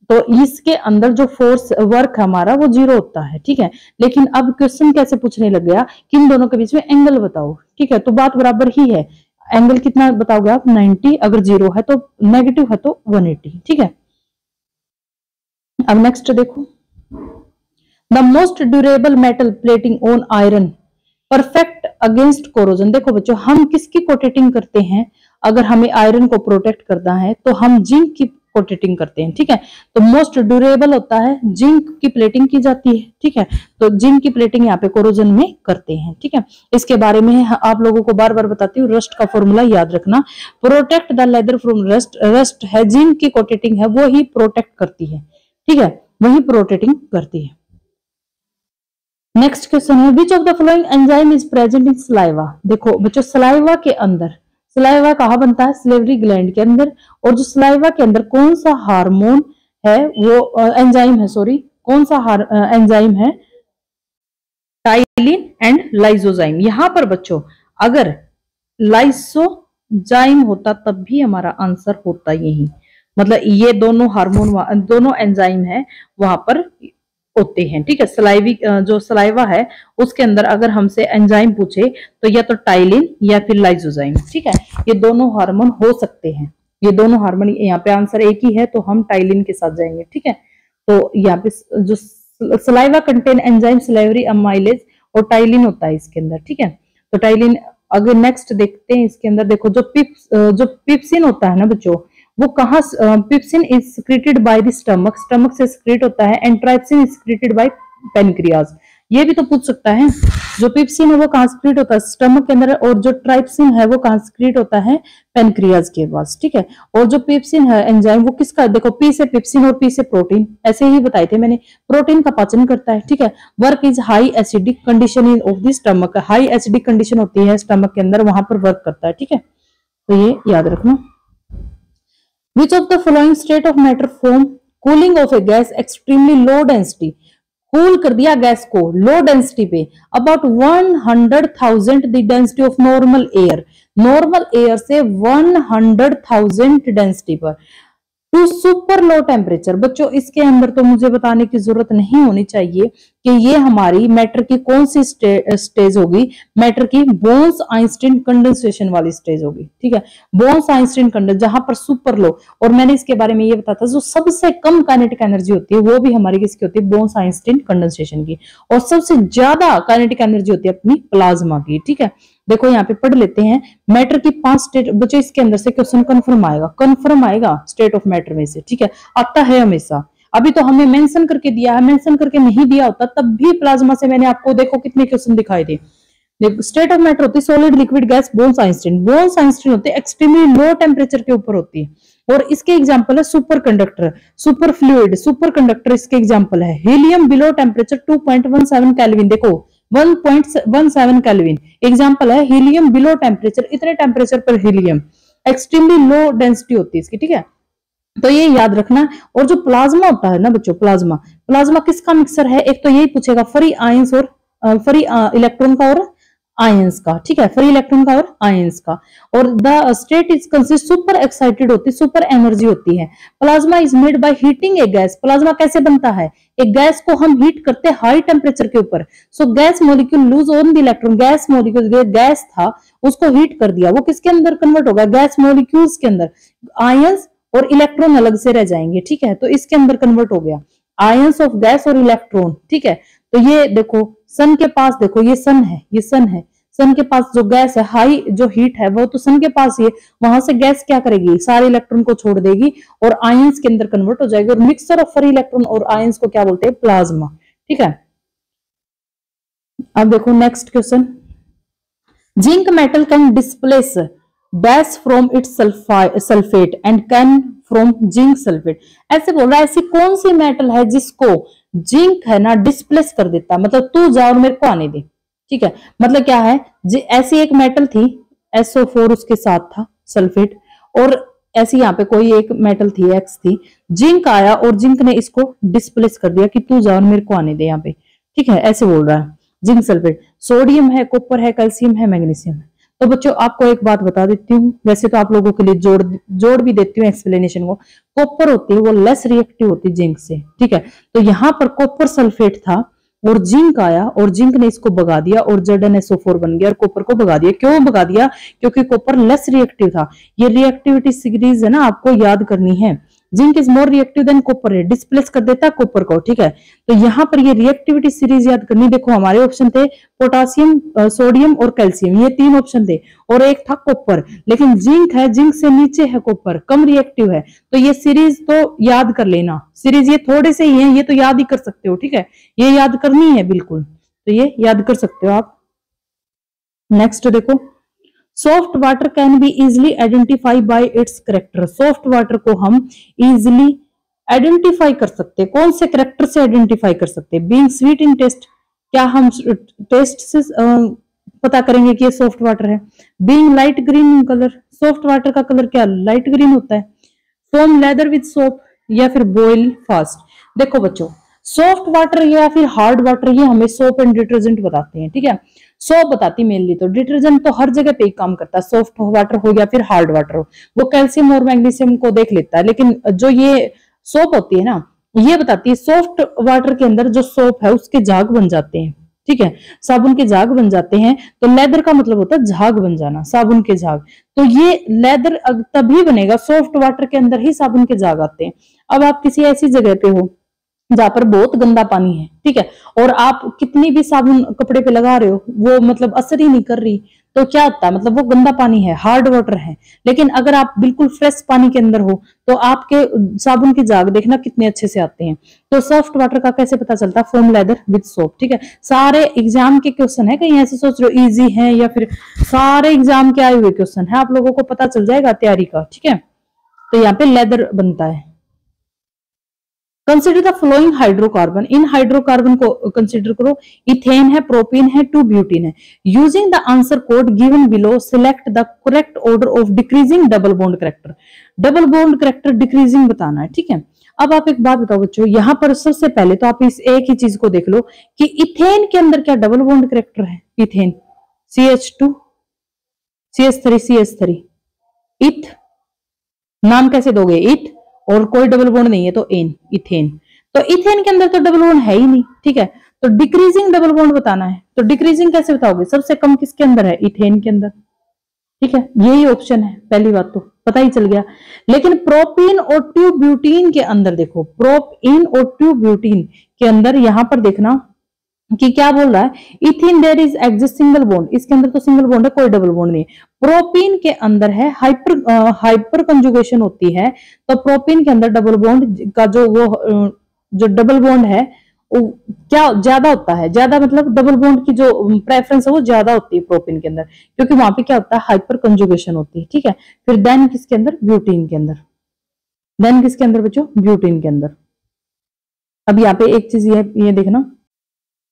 तो इसके अंदर जो फोर्स वर्क हमारा वो 0 होता है, ठीक है। लेकिन अब क्वेश्चन कैसे पूछने लग गया कि इन दोनों के बीच में एंगल बताओ, ठीक है। तो बात बराबर ही है, एंगल कितना बताओगे आप 90, अगर 0 है तो नेगेटिव है तो 180, ठीक है। अब नेक्स्ट देखो, the most durable metal plating on iron perfect against corrosion. देखो बच्चों, हम किसकी कोटेटिंग करते हैं? अगर हमें आयरन को प्रोटेक्ट करना है तो हम जिंक की कोटेटिंग करते हैं, ठीक है। तो मोस्ट ड्यूरेबल होता है, जिंक की प्लेटिंग की जाती है, ठीक है। तो जिंक की प्लेटिंग यहाँ पे कोरोजन में करते हैं, ठीक है। इसके बारे में आप लोगों को बार बार बताती हूँ, रस्ट का फॉर्मूला याद रखना, protect the leather from rust. Rust है जिंक की कोटेटिंग है, वो ही प्रोटेक्ट करती है, ठीक है, वही प्रोटेक्टिंग करती है। नेक्स्ट क्वेश्चन है, which of the following enzyme is present in saliva. देखो बच्चों, सलाइवा के अंदर, सलाइवा कहाँ बनता है? सलेवरी ग्लैंड के अंदर। और जो सलाइवा के अंदर कौन सा हार्मोन है, वो एंजाइम है, सॉरी, कौन सा एंजाइम है? Ptyalin and lysozyme. यहां पर बच्चों अगर लाइसोजाइम होता तब भी हमारा आंसर होता यही, मतलब ये दोनों हार्मोन, दोनों एंजाइम है वहां पर होते हैं, ठीक है। सलाइवी जो सलाइवा है उसके अंदर अगर हमसे एंजाइम पूछे तो या तो टाइलिन या फिर लाइसोजाइम, ठीक है। ये दोनों हार्मोन हो सकते हैं, ये दोनों हार्मोन, यहाँ पे आंसर एक ही है तो हम टाइलिन के साथ जाएंगे, ठीक है। तो यहाँ पे जो saliva contain enzyme salivary amylase और टाइलिन होता है इसके अंदर, ठीक है। तो टाइलिन, अगर नेक्स्ट देखते हैं इसके अंदर, देखो जो पिप्सिन होता है ना बच्चों, वो कहाँ, pepsin is secreted by the stomach, stomach से सिक्रेट होता है। And trypsin is secreted by pancreas. ये भी तो पूछ सकता है, जो पिप्सिन है वो कहाँ सिक्रेट होता है? स्टमक के अंदर। और जो ट्राइप्सिन है वो कहाँ सिक्रेट होता है? पेनक्रियाज के पास, ठीक है। और जो पिप्सिन है एंजाइम, वो किसका? देखो, पी से पिप्सिन और पी से प्रोटीन, ऐसे ही बताए थे मैंने, प्रोटीन का पाचन करता है, ठीक है। Work is high acidic condition in of the stomach, high acidic condition होती है स्टमक के अंदर, वहां पर वर्क करता है, ठीक है। तो ये याद रखना। Which of the following state of matter form cooling of a gas extremely low density? Cool कर दिया गैस को लो डेंसिटी पे, about 100,000 the density of normal air, normal air से 100,000 डेंसिटी पर, टू सुपर लो टेम्परेचर। बच्चों इसके अंदर तो मुझे बताने की जरूरत नहीं होनी चाहिए कि ये हमारी मैटर की कौन सी स्टेज होगी। मैटर की बोन्स आइंस्टीन कंडेंसेशन वाली स्टेज होगी, ठीक है। बोन्स आइंस्टीन कंडेंस, जहां पर सुपर लो। और मैंने इसके बारे में ये बताया था, जो सबसे कम काइनेटिक एनर्जी होती है वो भी हमारी किसकी होती है? बोन्स आइंस्टीन कंडेंसेशन की। और सबसे ज्यादा काइनेटिक एनर्जी होती है अपनी प्लाज्मा की, ठीक है। देखो यहाँ पे पढ़ लेते हैं, मैटर की 5 स्टेट। बच्चों इसके अंदर से क्वेश्चन कंफर्म आएगा स्टेट ऑफ मैटर में से, ठीक है, आता है हमेशा। अभी तो हमें मेंशन करके दिया है, मेंशन करके नहीं दिया होता तब भी प्लाज्मा से मैंने आपको देखो कितने क्वेश्चन दिखाई दे। स्टेट ऑफ मैटर होती है solid, liquid, gas, bones Einstein. Bones Einstein होते हैं एक्सट्रीमली लो टेम्परेचर के ऊपर होती है। और इसके एग्जांपल है super conductor, super fluid, super conductor इसके एग्जांपल है। हीलियम बिलो टेम्परेचर 2.17 केल्विन, देखो 1.17 केल्विन एग्जांपल है। हीलियम बिलो टेम्परेचर, इतने टेम्परेचर पर हीलियम, एक्सट्रीमली लो डेंसिटी होती है इसकी, ठीक है। तो ये याद रखना। और जो प्लाज्मा होता है ना बच्चों, प्लाज्मा किसका मिक्सर है? एक तो यही पूछेगा, फ्री आयंस और फ्री इलेक्ट्रॉन का और आयंस का, ठीक है, फ्री इलेक्ट्रॉन का और आयंस का। और the state is consist, super excited होती है, सुपर एनर्जी होती है। Plasma is made by heating a gas. Plasma कैसे बनता है? एक गैस को हम हीट करते हैं हाई टेम्परेचर के ऊपर। सो gas molecule lose on the electron, gas molecule, gas था उसको हीट कर दिया, वो किसके अंदर कन्वर्ट होगा? गैस मॉलिक्यूल्स के अंदर। आयंस और इलेक्ट्रॉन अलग से रह जाएंगे, ठीक है। तो इसके अंदर कन्वर्ट हो गया आयंस ऑफ गैस और इलेक्ट्रॉन, ठीक है। तो ये देखो सन के पास, देखो ये सन है, ये सन है, सन के पास जो गैस है, हाई जो हीट है वो तो सन के पास ही है। वहां से गैस क्या करेगी? सारे इलेक्ट्रॉन को छोड़ देगी और आयंस के अंदर कन्वर्ट हो जाएगी। और मिक्सचर ऑफ फ्री इलेक्ट्रॉन और आयंस को क्या बोलते हैं? प्लाज्मा, ठीक है। अब देखो next question, zinc metal can displace dash from its sulphate and can from zinc sulphate. ऐसे बोल रहा है, ऐसी कौन सी मेटल है जिसको जिंक है ना डिस्प्लेस कर देता है, मतलब तू जा और मेरे को आने दे, ठीक है। मतलब क्या है, ऐसी एक मेटल थी SO4 उसके साथ था सल्फेट, और ऐसी यहाँ पे कोई एक मेटल थी X थी, जिंक आया और जिंक ने इसको डिस्प्लेस कर दिया कि तू जा और मेरे को आने दे यहाँ पे, ठीक है। ऐसे बोल रहा है जिंक सल्फेट। सोडियम है, कॉपर है, कैल्शियम है, मैग्नीशियम है। तो बच्चों आपको एक बात बता देती हूँ, वैसे तो आप लोगों के लिए जोड़ भी देती हूँ एक्सप्लेनेशन को। कॉपर होती है वो लेस रिएक्टिव होती है जिंक से, ठीक है। तो यहाँ पर कॉपर सल्फेट था और जिंक आया और जिंक ने इसको भगा दिया और ZnSO4 बन गया और कॉपर को भगा दिया। क्यों भगा दिया? क्योंकि कॉपर लेस रिएक्टिव था। ये रिएक्टिविटी सीरीज है ना, आपको याद करनी है। Zinc is more reactive than copper है, डिस्प्लेस कर देता है कॉपर को, ठीक है। तो यहाँ पर ये रिएक्टिविटी सीरीज याद करनी। देखो हमारे ऑप्शन थे पोटासियम, सोडियम और कैल्शियम, ये 3 ऑप्शन थे और एक था कॉपर, लेकिन जिंक है, जिंक से नीचे है कॉपर, कम रिएक्टिव है, तो ये सीरीज तो याद कर लेना। सीरीज ये थोड़े से ही है, ये तो याद ही कर सकते हो, ठीक है, ये याद करनी है बिल्कुल, तो ये याद कर सकते हो आप। नेक्स्ट देखो, soft water can be easily identify bye it's character. Soft water को हम इजिली आइडेंटिफाई कर सकते हैं, कौन से करेक्टर से आइडेंटिफाई कर सकते हैं? बीइंग स्वीट इन टेस्ट, क्या हम टेस्ट से पता करेंगे कि ये सॉफ्ट वाटर है? Being light green in colour, soft water का कलर क्या लाइट ग्रीन होता है? फॉर्म लेदर विद सोप, या फिर बॉयल फास्ट। देखो बच्चों, सॉफ्ट वाटर या फिर हार्ड वाटर, ये हमें सोप एंड डिटर्जेंट बताते हैं, ठीक है। सोप बताती मेनली, तो डिटर्जेंट तो हर जगह पे ही काम करता है, सॉफ्ट वाटर हो या फिर हार्ड वाटर हो, वो कैल्शियम और मैग्नीशियम को देख लेता है। लेकिन जो ये सोप होती है ना, ये बताती है सॉफ्ट वाटर के अंदर जो सोप है उसके झाग बन जाते हैं, ठीक है, साबुन के झाग बन जाते हैं। तो लेदर का मतलब होता है झाग बन जाना, साबुन के झाग। तो ये लेदर तभी बनेगा, सॉफ्ट वाटर के अंदर ही साबुन के झाग आते हैं। अब आप किसी ऐसी जगह पे हो जहां पर बहुत गंदा पानी है, ठीक है, और आप कितनी भी साबुन कपड़े पे लगा रहे हो, वो मतलब असर ही नहीं कर रही, तो क्या होता है, मतलब वो गंदा पानी है, हार्ड वाटर है। लेकिन अगर आप बिल्कुल फ्रेश पानी के अंदर हो तो आपके साबुन के झाग देखना कितने अच्छे से आते हैं। तो सॉफ्ट वाटर का कैसे पता चलता है? फॉर्म लेदर विद सोप, ठीक है। सारे एग्जाम के क्वेश्चन है, कहीं ऐसे सोच रहे हो इजी है या फिर सारे एग्जाम के आए हुए क्वेश्चन है, आप लोगों को पता चल जाएगा तैयारी का, ठीक है। तो यहाँ पे लेदर बनता है। Consider the flowing hydrocarbon, in hydrocarbon को कंसिडर करो, इथेन है, प्रोपीन है, 2 ब्यूटीन है। Using the answer code given below select the correct order of decreasing double bond character. Double bond character decreasing बताना है, ठीक है। अब आप एक बात बताओ बच्चों, यहाँ पर सबसे पहले तो आप इस एक ही चीज को देख लो कि इथेन के अंदर क्या डबल बॉन्ड करेक्टर है? इथेन CH2 CH3 CH3, इथ नाम कैसे दोगे? इथ, और कोई डबल बॉन्ड नहीं है तो एन, इथेन। तो इथेन के अंदर तो डबल बॉन्ड है ही नहीं, ठीक है। तो डिक्रीजिंग डबल बॉन्ड बताना है, तो डिक्रीजिंग कैसे बताओगे? सबसे कम किसके अंदर है? इथेन के अंदर, ठीक है, यही ऑप्शन है। पहली बात तो पता ही चल गया। लेकिन प्रोपीन और ट्यूब ब्यूटीन के अंदर देखो, प्रोपीन और ट्यूब ब्यूटीन के अंदर यहां पर देखना कि क्या बोल रहा है, ethyne there is exist single bond, इसके अंदर तो सिंगल बॉन्ड है, कोई डबल बॉन्ड नहीं। प्रोपीन के अंदर है हाइपर कंजुगेशन होती है, तो प्रोपीन के अंदर डबल बॉन्ड का जो डबल बॉन्ड है वो क्या ज्यादा होता है, ज्यादा मतलब डबल बॉन्ड की जो प्रेफरेंस है वो ज्यादा होती है प्रोपीन के अंदर, क्योंकि वहां पे क्या होता है, हाइपर कंजुगेशन होती है, ठीक है। फिर देन किसके अंदर? ब्यूटीन के अंदर। देन किसके अंदर बच्चों? ब्यूटीन के अंदर। अब यहाँ पे एक चीज ये देखना,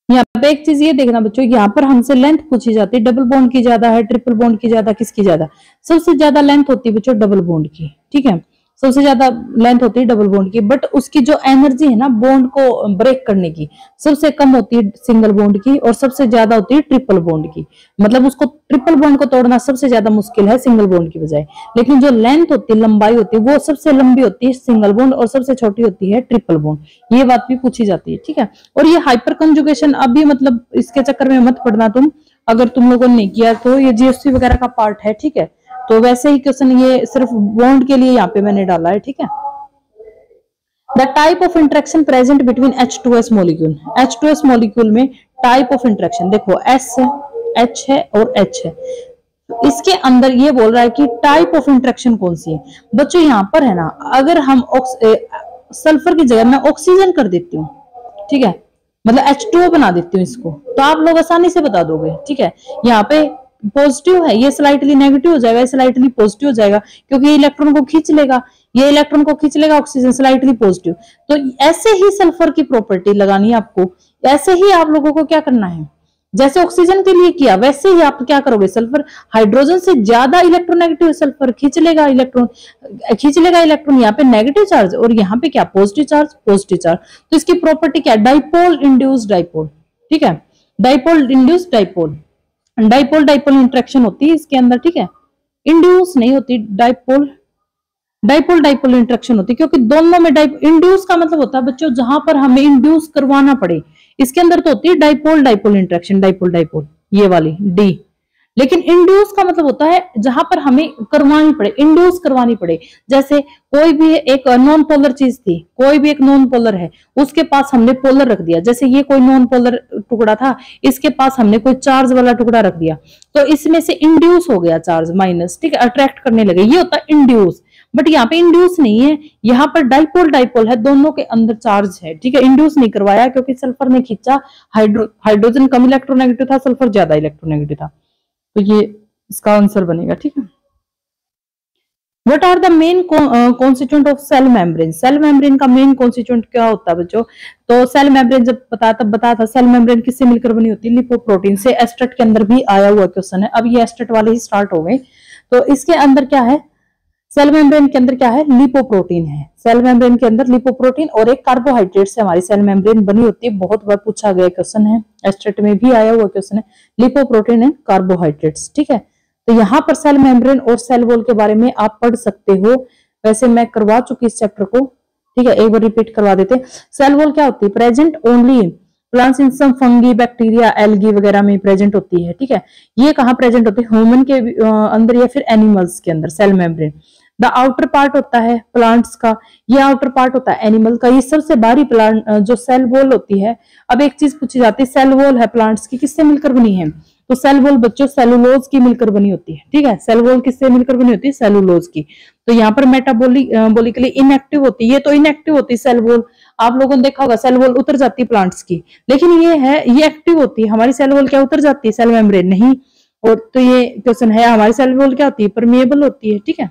यहाँ पे एक चीज ये देखना बच्चों, यहाँ पर हमसे लेंथ पूछी जाती है, डबल बॉन्ड की ज्यादा है, ट्रिपल बॉन्ड की ज्यादा, किसकी ज्यादा? सबसे ज्यादा लेंथ होती है बच्चों डबल बॉन्ड की, ठीक है, सबसे ज्यादा लेंथ होती है डबल बॉन्ड की। बट उसकी जो एनर्जी है ना बॉन्ड को ब्रेक करने की, सबसे कम होती है सिंगल बॉन्ड की और सबसे ज्यादा होती है ट्रिपल बॉन्ड की। मतलब उसको ट्रिपल बॉन्ड को तोड़ना सबसे ज्यादा मुश्किल है सिंगल बॉन्ड की बजाय। लेकिन जो लेंथ होती है, लंबाई होती है, वो सबसे लंबी होती है सिंगल बॉन्ड और सबसे छोटी होती है ट्रिपल बॉन्ड। ये बात भी पूछी जाती है, ठीक है। और ये हाइपर कंजुगेशन अभी मतलब इसके चक्कर में मत पड़ना तुम, अगर तुम लोगों ने नहीं किया तो ये GST वगैरह का पार्ट है, ठीक है। तो वैसे ही क्वेश्चन ये सिर्फ बॉन्ड के लिए यहाँ पे मैंने डाला है, ठीक है। The type of interaction present between H2S molecule, H2S molecule में टाइप ऑफ इंटरेक्शन देखो, S है, H है और H है। इसके अंदर ये बोल रहा है कि टाइप ऑफ इंटरेक्शन कौन सी है। बच्चों यहाँ पर है ना, अगर हम सल्फर की जगह मैं ऑक्सीजन कर देती हूँ, ठीक है, मतलब H2O बना देती हूँ इसको, तो आप लोग आसानी से बता दोगे, ठीक है। यहाँ पे पॉजिटिव है, ये स्लाइटली नेगेटिव हो जाएगा, स्लाइटली पॉजिटिव हो जाएगा, क्योंकि ये इलेक्ट्रॉन को खींच लेगा, ये इलेक्ट्रॉन को खींच लेगा ऑक्सीजन, स्लाइटली पॉजिटिव। तो ऐसे ही सल्फर की प्रॉपर्टी लगानी है आपको, ऐसे ही आप लोगों को क्या करना है, जैसे ऑक्सीजन के लिए किया वैसे ही आप क्या करोगे, सल्फर हाइड्रोजन से ज्यादा इलेक्ट्रोनेगेटिव, सल्फर खींच लेगा इलेक्ट्रॉन, यहाँ पे नेगेटिव चार्ज और यहाँ पे क्या पॉजिटिव चार्ज। तो इसकी प्रॉपर्टी क्या? डाइपोल इंड्यूस डाइपोल, ठीक है, dipole induce dipole, dipole interaction होती है इसके अंदर, ठीक है, इंड्यूस नहीं होती, डाइपोल इंटरेक्शन होती है, क्योंकि दोनों में इंड्यूस का मतलब होता है बच्चों जहां पर हमें इंड्यूस करवाना पड़े, इसके अंदर तो होती है डाइपोल इंटरेक्शन, डाइपोल ये वाली डी लेकिन इंड्यूस का मतलब होता है जहां पर हमें करवानी पड़े, इंड्यूस करवानी पड़े। जैसे कोई भी एक नॉन पोलर चीज थी, कोई भी एक नॉन पोलर है, उसके पास हमने पोलर रख दिया। जैसे ये कोई नॉन पोलर टुकड़ा था, इसके पास हमने कोई चार्ज वाला टुकड़ा रख दिया, तो इसमें से इंड्यूस हो गया चार्ज माइनस, ठीक है, अट्रैक्ट करने लगे, ये होता है इंड्यूस। बट यहाँ पे इंड्यूस नहीं है, यहाँ पर डाइपोल डाइपोल है, दोनों के अंदर चार्ज है, ठीक है। इंड्यूस नहीं करवाया क्योंकि सल्फर ने खींचा, हाइड्रोजन कम इलेक्ट्रोनेगेटिव था, सल्फर ज्यादा इलेक्ट्रोनेगेटिव था, तो ये इसका आंसर बनेगा, ठीक है। What are the main constituent of cell membrane? Cell membrane का मेन कॉन्स्टिट्यूएंट क्या होता है बच्चों? तो सेल मेम्ब्रेन जब बताया था सेल मेम्ब्रेन किससे मिलकर बनी होती है? लिपोप्रोटीन से। एस्टेट के अंदर भी आया हुआ क्वेश्चन है, अब ये एस्टेट वाले ही स्टार्ट हो गए। तो इसके अंदर क्या है? सेल मेम्ब्रेन के अंदर क्या है? लिपोप्रोटीन है। सेल मेम्ब्रेन के अंदर लिपोप्रोटीन और एक कार्बोहाइड्रेट से हमारी सेल मेम्ब्रेन बनी होती है। बहुत बार पूछा गया क्वेश्चन है, एस्टेट में भी आया हुआ क्वेश्चन है, लिपोप्रोटीन एंड कार्बोहाइड्रेट्स, ठीक है। तो यहाँ पर सेल मेम्ब्रेन और सेल वॉल के बारे में आप पढ़ सकते हो, वैसे मैं करवा चुकी इस चैप्टर को, ठीक है, एक बार रिपीट करवा देते। सेल वॉल क्या होती है? Present only plants in some fungi, bacteria, algae वगैरह में प्रेजेंट होती है, ठीक है। ये कहाँ प्रेजेंट होती है? ह्यूमन के अंदर या फिर एनिमल्स के अंदर cell membrane. The outer part होता है प्लांट्स का, ये आउटर पार्ट होता है एनिमल का। ये सबसे बाहरी प्लांट जो सेल वॉल होती है। अब एक चीज पूछी जाती है, सेल वॉल है प्लांट्स की, किससे मिलकर बनी है? तो सेल वॉल बच्चों सेलुलोज की मिलकर बनी होती है, ठीक है। सेल वॉल किससे मिलकर बनी होती है? सेलुलोज की। तो यहाँ पर मेटाबॉलिकली इनएक्टिव होती है, ये तो इनएक्टिव होती है सेल वॉल। आप लोगों ने देखा होगा सेल वॉल उतर जाती है प्लांट्स की, लेकिन ये है ये एक्टिव होती है। हमारी सेल वॉल क्या उतर जाती है? सेल मेम्ब्रेन नहीं। और तो ये क्वेश्चन है, हमारी सेल वॉल क्या होती है? परमिएबल होती है, ठीक है।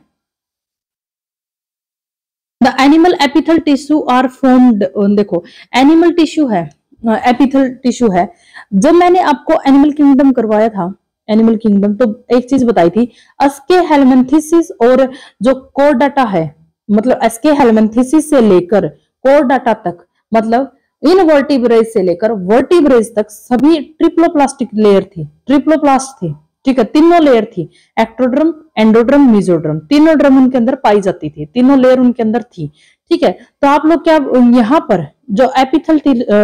The animal epithelial tissue are formed, देखो एनिमल टिश्यू है, एपिथल टिश्यू है। जब मैंने आपको एनिमल किंगडम करवाया था, एनिमल किंगडम, तो एक चीज बताई थी, एस्के हेलमिंथेसिस और जो कोर्डाटा है, मतलब एस्के हेलमिंथेसिस से लेकर कोर्डाटा तक, मतलब इनवर्टिब्रेज से लेकर वर्टिब्रेज तक सभी ट्रिप्लोप्लास्टिक लेयर थी, ट्रिप्लोप्लास्ट थी, ठीक है। तीनों लेयर थी, एक्टोड्रम, एंडोड्रम, मेसोड्रम, तीनों ड्रम उनके अंदर पाई जाती थी, तीनों लेयर उनके अंदर थी, ठीक है। तो आप लोग क्या, यहाँ पर जो एपिथल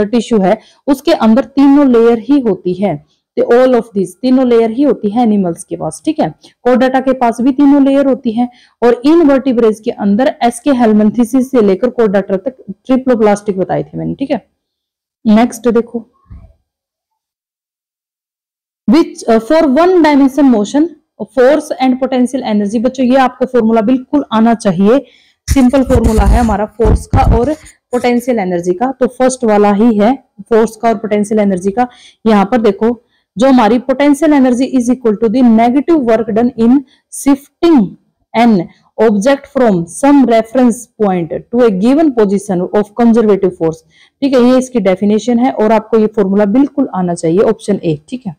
टिश्यू है उसके अंदर तीनों लेयर ही होती है, ऑल ऑफ दिस तीनों लेयर ही होती है एनिमल्स के पास, ठीक है। कोर्डाटा के पास भी तीनों लेयर होती है, और इनवर्टिब्रेज के अंदर एस्के हेलमिंथेसिस से लेकर कोर्डाटा तक ट्रिप्लोप्लास्टिक बताए थे मैंने, ठीक है। नेक्स्ट देखो, which for one dimension motion force and potential energy. बच्चों ये आपको फॉर्मूला बिल्कुल आना चाहिए, सिंपल फॉर्मूला है हमारा फोर्स का और पोटेंशियल एनर्जी का। तो फर्स्ट वाला ही है फोर्स का और पोटेंशियल एनर्जी का। यहाँ पर देखो, जो हमारी potential energy is equal to the negative work done in shifting an object from some reference point to a given position of conservative force, ठीक है। ये इसकी डेफिनेशन है और आपको ये फॉर्मूला बिल्कुल आना चाहिए, ऑप्शन ए, ठीक है।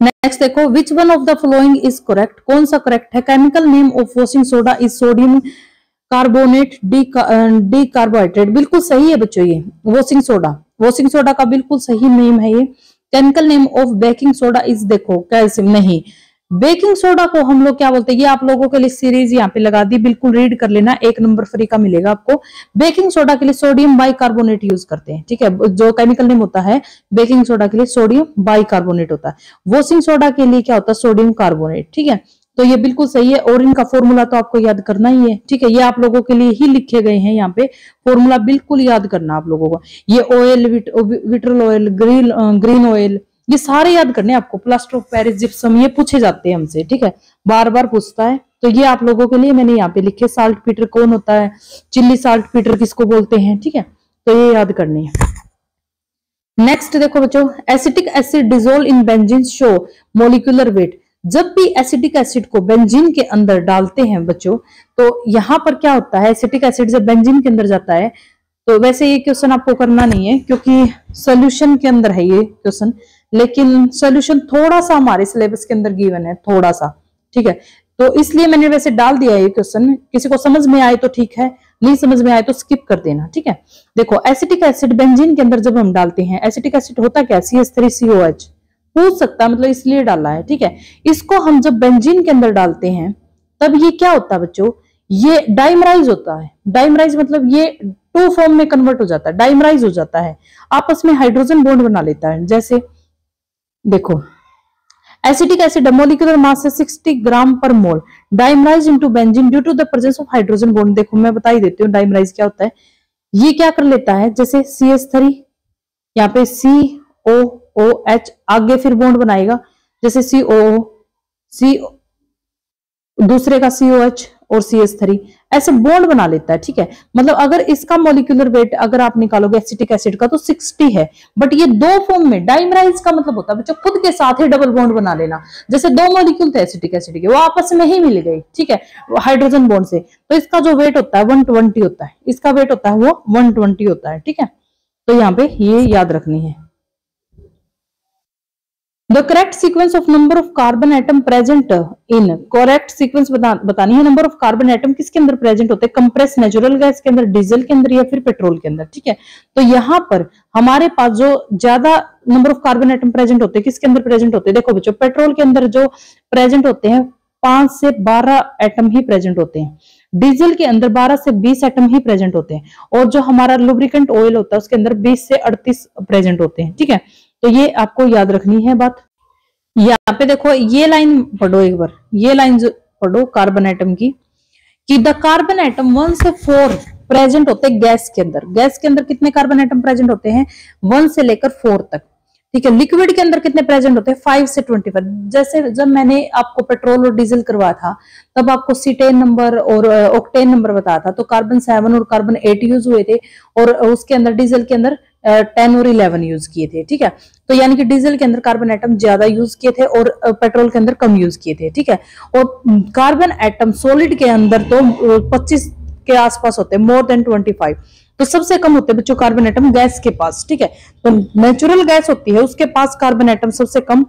नेक्स्ट देखो, which one of the following is correct? कौन सा करेक्ट है? Chemical name of washing soda is sodium carbonate D carbohydrate. बिल्कुल सही है बच्चों, ये वॉशिंग सोडा का बिल्कुल सही नेम है ये। Chemical name of baking soda is, देखो कैल्शियम नहीं, बेकिंग सोडा को हम लोग क्या बोलते हैं? ये आप लोगों के लिए सीरीज यहाँ पे लगा दी, बिल्कुल रीड कर लेना, 1 नंबर फ्री का मिलेगा आपको। बेकिंग सोडा के लिए सोडियम बाइकार्बोनेट यूज करते हैं, ठीक है। जो केमिकल नेम होता है बेकिंग सोडा के लिए सोडियम बाइकार्बोनेट होता है। वॉशिंग सोडा के लिए क्या होता है? सोडियम कार्बोनेट, ठीक है। तो ये बिल्कुल सही है, और इनका फॉर्मूला तो आपको याद करना ही है, ठीक है। ये आप लोगों के लिए ही लिखे गए हैं यहाँ पे, फॉर्मूला बिल्कुल याद करना आप लोगों को। ये oil, vitriol oil, green oil, ये सारे याद करने आपको। प्लास्टर ऑफ पेरिस, जिप्सम, ये पूछे जाते हैं हमसे, ठीक है, बार बार पूछता है। तो ये आप लोगों के लिए मैंने यहाँ पे लिखे। साल्ट पीटर कौन होता है? चिल्ली साल्ट पीटर किसको बोलते हैं, ठीक है। तो ये याद करनी है। नेक्स्ट देखो बच्चों, acetic acid dissolve in benzene show molecular weight. जब भी एसिटिक एसिड को बेंजीन के अंदर डालते हैं बच्चों, तो यहाँ पर क्या होता है? एसिटिक एसिड जब बेंजीन के अंदर जाता है, तो वैसे ये क्वेश्चन आपको करना नहीं है क्योंकि सोल्यूशन के अंदर है ये क्वेश्चन, लेकिन सॉल्यूशन थोड़ा सा हमारे सिलेबस के अंदर गिवन है, थोड़ा सा, ठीक है। तो इसलिए मैंने वैसे डाल दिया ये क्वेश्चन, किसी को समझ में आए तो ठीक है, नहीं समझ में आए तो स्किप कर देना, ठीक है। देखो, एसिटिक एसिड बेंजीन के अंदर जब हम डालते हैं, एसिटिक एसिड होता क्या? CH3COH, पूछ सकता है, मतलब इसलिए डाला है, ठीक है। इसको हम जब बेंजीन के अंदर डालते हैं तब ये क्या होता है बच्चों? ये डाइमराइज होता है। डाइमराइज मतलब ये 2 फॉर्म में कन्वर्ट हो जाता है, डाइमराइज हो जाता है, आपस में हाइड्रोजन बॉन्ड बना लेता है। जैसे देखो, एसिटिक एसिड मोलिकुलर मास है 60 ग्राम पर mole, dimerise into benzene due to the presence of hydrogen bond. देखो मैं बता ही देती हूँ डाइमराइज क्या होता है। ये क्या कर लेता है, जैसे CH3, यहाँ पे COOH, आगे फिर बॉन्ड बनाएगा, जैसे COO, C दूसरे का COH और CH3, ऐसे बॉन्ड बना लेता है। ठीक है, मतलब अगर इसका मॉलिक्यूलर वेट अगर आप निकालोगे एसिटिक एसिड का तो 60 है, बट ये दो फॉर्म में, डाइमराइज का मतलब होता है बच्चों खुद के साथ ही डबल बॉन्ड बना लेना। जैसे दो मॉलिक्यूल थे एसिटिक एसिड के, वो आपस में ही मिल गए, ठीक है, हाइड्रोजन बॉन्ड से, तो इसका जो वेट होता है 120 होता है, इसका वेट होता है वो 120 होता है। ठीक है, तो यहाँ पे ये याद रखनी है। The correct sequence of number of carbon atom present in, correct sequence बतानी है, नंबर ऑफ कार्बन एटम किसके अंदर प्रेजेंट होते हैं, कंप्रेस नेचुरल गैस के अंदर, डीजल के अंदर या फिर पेट्रोल के अंदर। ठीक है, तो यहाँ पर हमारे पास जो ज्यादा number of carbon atom present होते हैं किसके अंदर प्रेजेंट होते हैं, देखो बच्चों पेट्रोल के अंदर जो प्रेजेंट होते हैं 5 से 12 एटम ही प्रेजेंट होते हैं, डीजल के अंदर 12 से 20 एटम ही प्रेजेंट होते हैं, और जो हमारा लुब्रिकेंट ऑयल होता है उसके अंदर 20 से 38 प्रेजेंट होते हैं। ठीक है, तो ये आपको याद रखनी है बात। यहाँ पे देखो ये लाइन पढ़ो एक बार, ये लाइन पढ़ो कार्बन एटम की, कि द कार्बन एटम 1 से 4 प्रेजेंट होते हैं गैस के अंदर। गैस के अंदर कितने कार्बन एटम प्रेजेंट होते हैं, 1 से लेकर 4 तक। ठीक है, लिक्विड के अंदर कितने प्रेजेंट होते हैं, 5 से 25। जैसे जब मैंने आपको पेट्रोल और डीजल करवाया था तब आपको सीटेन नंबर और ऑक्टेन नंबर बताया था, तो कार्बन 7 और कार्बन 8 यूज हुए थे, और उसके अंदर डीजल के अंदर 10 और 11 यूज किए थे। ठीक है, तो यानी कि डीजल के अंदर कार्बन एटम ज्यादा यूज किए थे और पेट्रोल के अंदर कम यूज किए थे। ठीक है, और कार्बन एटम सॉलिड के अंदर तो 25 के आसपास होते हैं, मोर देन 25। तो सबसे कम होते हैं बच्चों कार्बन एटम गैस के पास। ठीक है, तो नेचुरल गैस होती है उसके पास कार्बन एटम सबसे कम,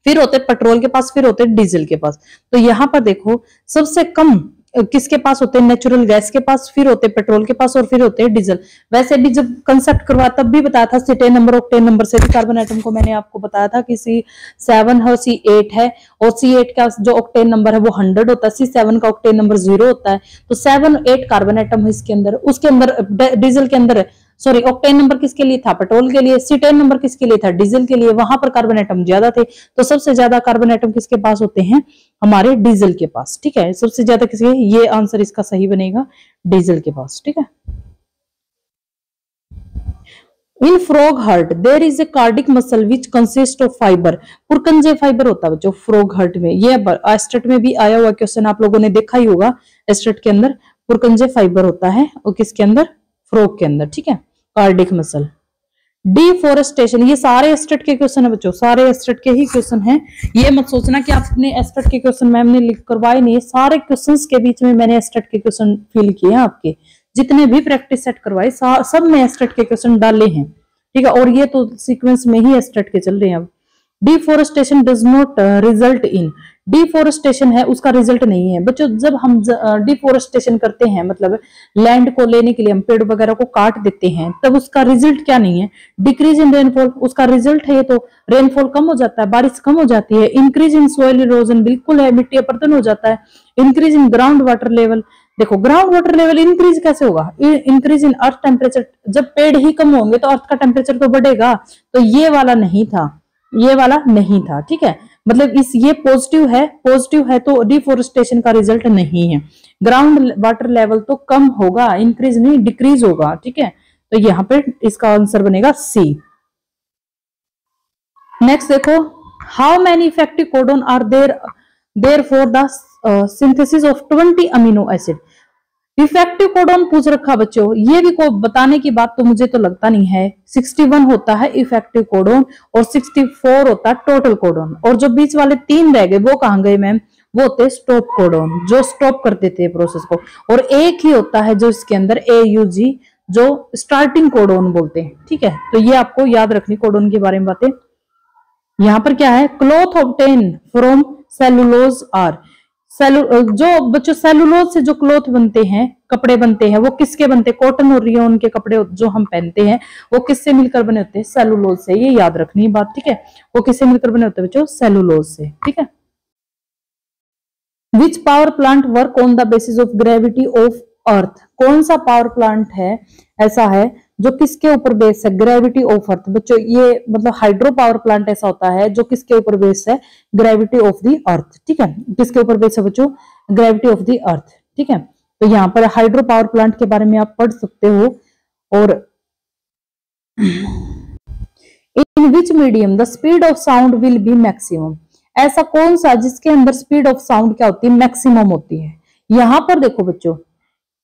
फिर होते पेट्रोल के पास, फिर होते डीजल के पास। तो यहाँ पर देखो सबसे कम किसके पास होते हैं, नेचुरल गैस के पास, फिर होते पेट्रोल के पास, और फिर होते हैं डीजल। वैसे भी जब कंसेप्ट करवाया तब भी बताया था, सीटेन नंबर ऑक्टेन नंबर से भी कार्बन एटम को मैंने आपको बताया था कि C7 है, C8 है, और C8 का जो ऑक्टेन नंबर है वो 100 होता है, C7 का ऑक्टेन नंबर 0 होता है। तो 7-8 कार्बन एटम है इसके अंदर, उसके अंदर डीजल के अंदर, सॉरी ऑक्टेन नंबर किसके लिए था, पेट्रोल के लिए, सीटेन नंबर किसके लिए था, डीजल के लिए, वहां पर कार्बन एटम ज्यादा थे। तो सबसे ज्यादा कार्बन एटम किसके पास होते हैं, हमारे डीजल के पास। ठीक है, सबसे ज्यादा किसके, ये आंसर इसका सही बनेगा, डीजल के पास। ठीक है, in frog heart there is a cardiac muscle which consist of fibre, Purkinje fibre होता है बच्चों फ्रॉग हार्ट में। ये एस्टेट में भी आया हुआ क्वेश्चन, आप लोगों ने देखा ही होगा, एस्टेट के अंदर पुरकंजे फाइबर होता है, और किसके अंदर, फ्रॉग के अंदर। ठीक है, कार्डिक मसल। डिफोरेस्टेशन, ये सारे एस्टेट के क्वेश्चन है बच्चों, सारे एस्टेट के ही क्वेश्चन हैं। ये मत सोचना कि आपने एस्टेट के क्वेश्चन मैम ने लिख करवाए नहीं, सारे क्वेश्चंस के बीच में मैंने एस्टेट के क्वेश्चन फिल किए हैं, आपके जितने भी प्रैक्टिस सेट करवाए सब में एस्टेट के क्वेश्चन डाले हैं। ठीक है, और ये तो सीक्वेंस में ही एस्टेट के चल रहे हैं अब। Deforestation does not result in, deforestation है उसका रिजल्ट नहीं है बच्चों। जब हम डिफोरेस्टेशन करते हैं, मतलब लैंड को लेने के लिए हम पेड़ वगैरह को काट देते हैं, तब उसका रिजल्ट क्या नहीं है, डिक्रीज इन रेनफॉल, उसका रिजल्ट है ये तो रेनफॉल कम हो जाता है, बारिश कम हो जाती है। इंक्रीज इन सोइल इरोजन, बिल्कुल है, मिट्टी अपरदन हो जाता है। Increase in ground water level, देखो ग्राउंड वाटर लेवल इंक्रीज कैसे होगा, इंक्रीज इन अर्थ टेम्परेचर, जब पेड़ ही कम होंगे तो अर्थ का टेम्परेचर तो बढ़ेगा। तो ये वाला नहीं था, ये वाला नहीं था। ठीक है, मतलब इस ये पॉजिटिव है, पॉजिटिव है तो डिफोरेस्टेशन का रिजल्ट नहीं है। ग्राउंड वाटर लेवल तो कम होगा, इंक्रीज नहीं डिक्रीज होगा। ठीक है, तो यहाँ पे इसका आंसर बनेगा सी। नेक्स्ट देखो, how many effective codon are there for the synthesis of 20 amino acid. Effective codon पूछ रखा बच्चों, ये भी को बताने की बात तो मुझे तो लगता नहीं है। 61 होता है इफेक्टिव कोडोन और 64 होता है टोटल कोडोन, और जो बीच वाले 3 रह गए वो कहां गए मैम, वो होते स्टॉप कोडोन, जो स्टॉप कर देते हैं प्रोसेस को। और एक ही होता है जो इसके अंदर AUG, जो स्टार्टिंग कोडोन बोलते हैं। ठीक है, तो ये आपको याद रखनी कोडोन के बारे में बातें। यहां पर क्या है, cloth obtain from cellulose are, जो बच्चों सेलुलोज से जो क्लॉथ बनते हैं, कपड़े बनते हैं, वो किसके बनते हैं, कॉटन और रियोन के कपड़े जो हम पहनते हैं वो किससे मिलकर बने होते हैं, सेलुलोज से। ये याद रखनी बात। ठीक है, वो किससे मिलकर बने होते हैं बच्चों, सेलुलोज से। ठीक है, which power plant work on the basis of gravity of earth, कौन सा पावर प्लांट है ऐसा है जो किसके ऊपर बेस है, ग्रेविटी ऑफ अर्थ। बच्चों ये मतलब हाइड्रो पावर प्लांट ऐसा होता है जो किसके ऊपर बेस है, ग्रेविटी ऑफ द अर्थ। ठीक है, किसके ऊपर बेस है बच्चों, ग्रेविटी ऑफ द अर्थ। ठीक है, तो यहाँ पर हाइड्रो पावर प्लांट के बारे में आप पढ़ सकते हो। और in which medium the speed of sound will be maximum, ऐसा कौन सा जिसके अंदर स्पीड ऑफ साउंड क्या होती है, मैक्सिमम होती है। यहां पर देखो बच्चों,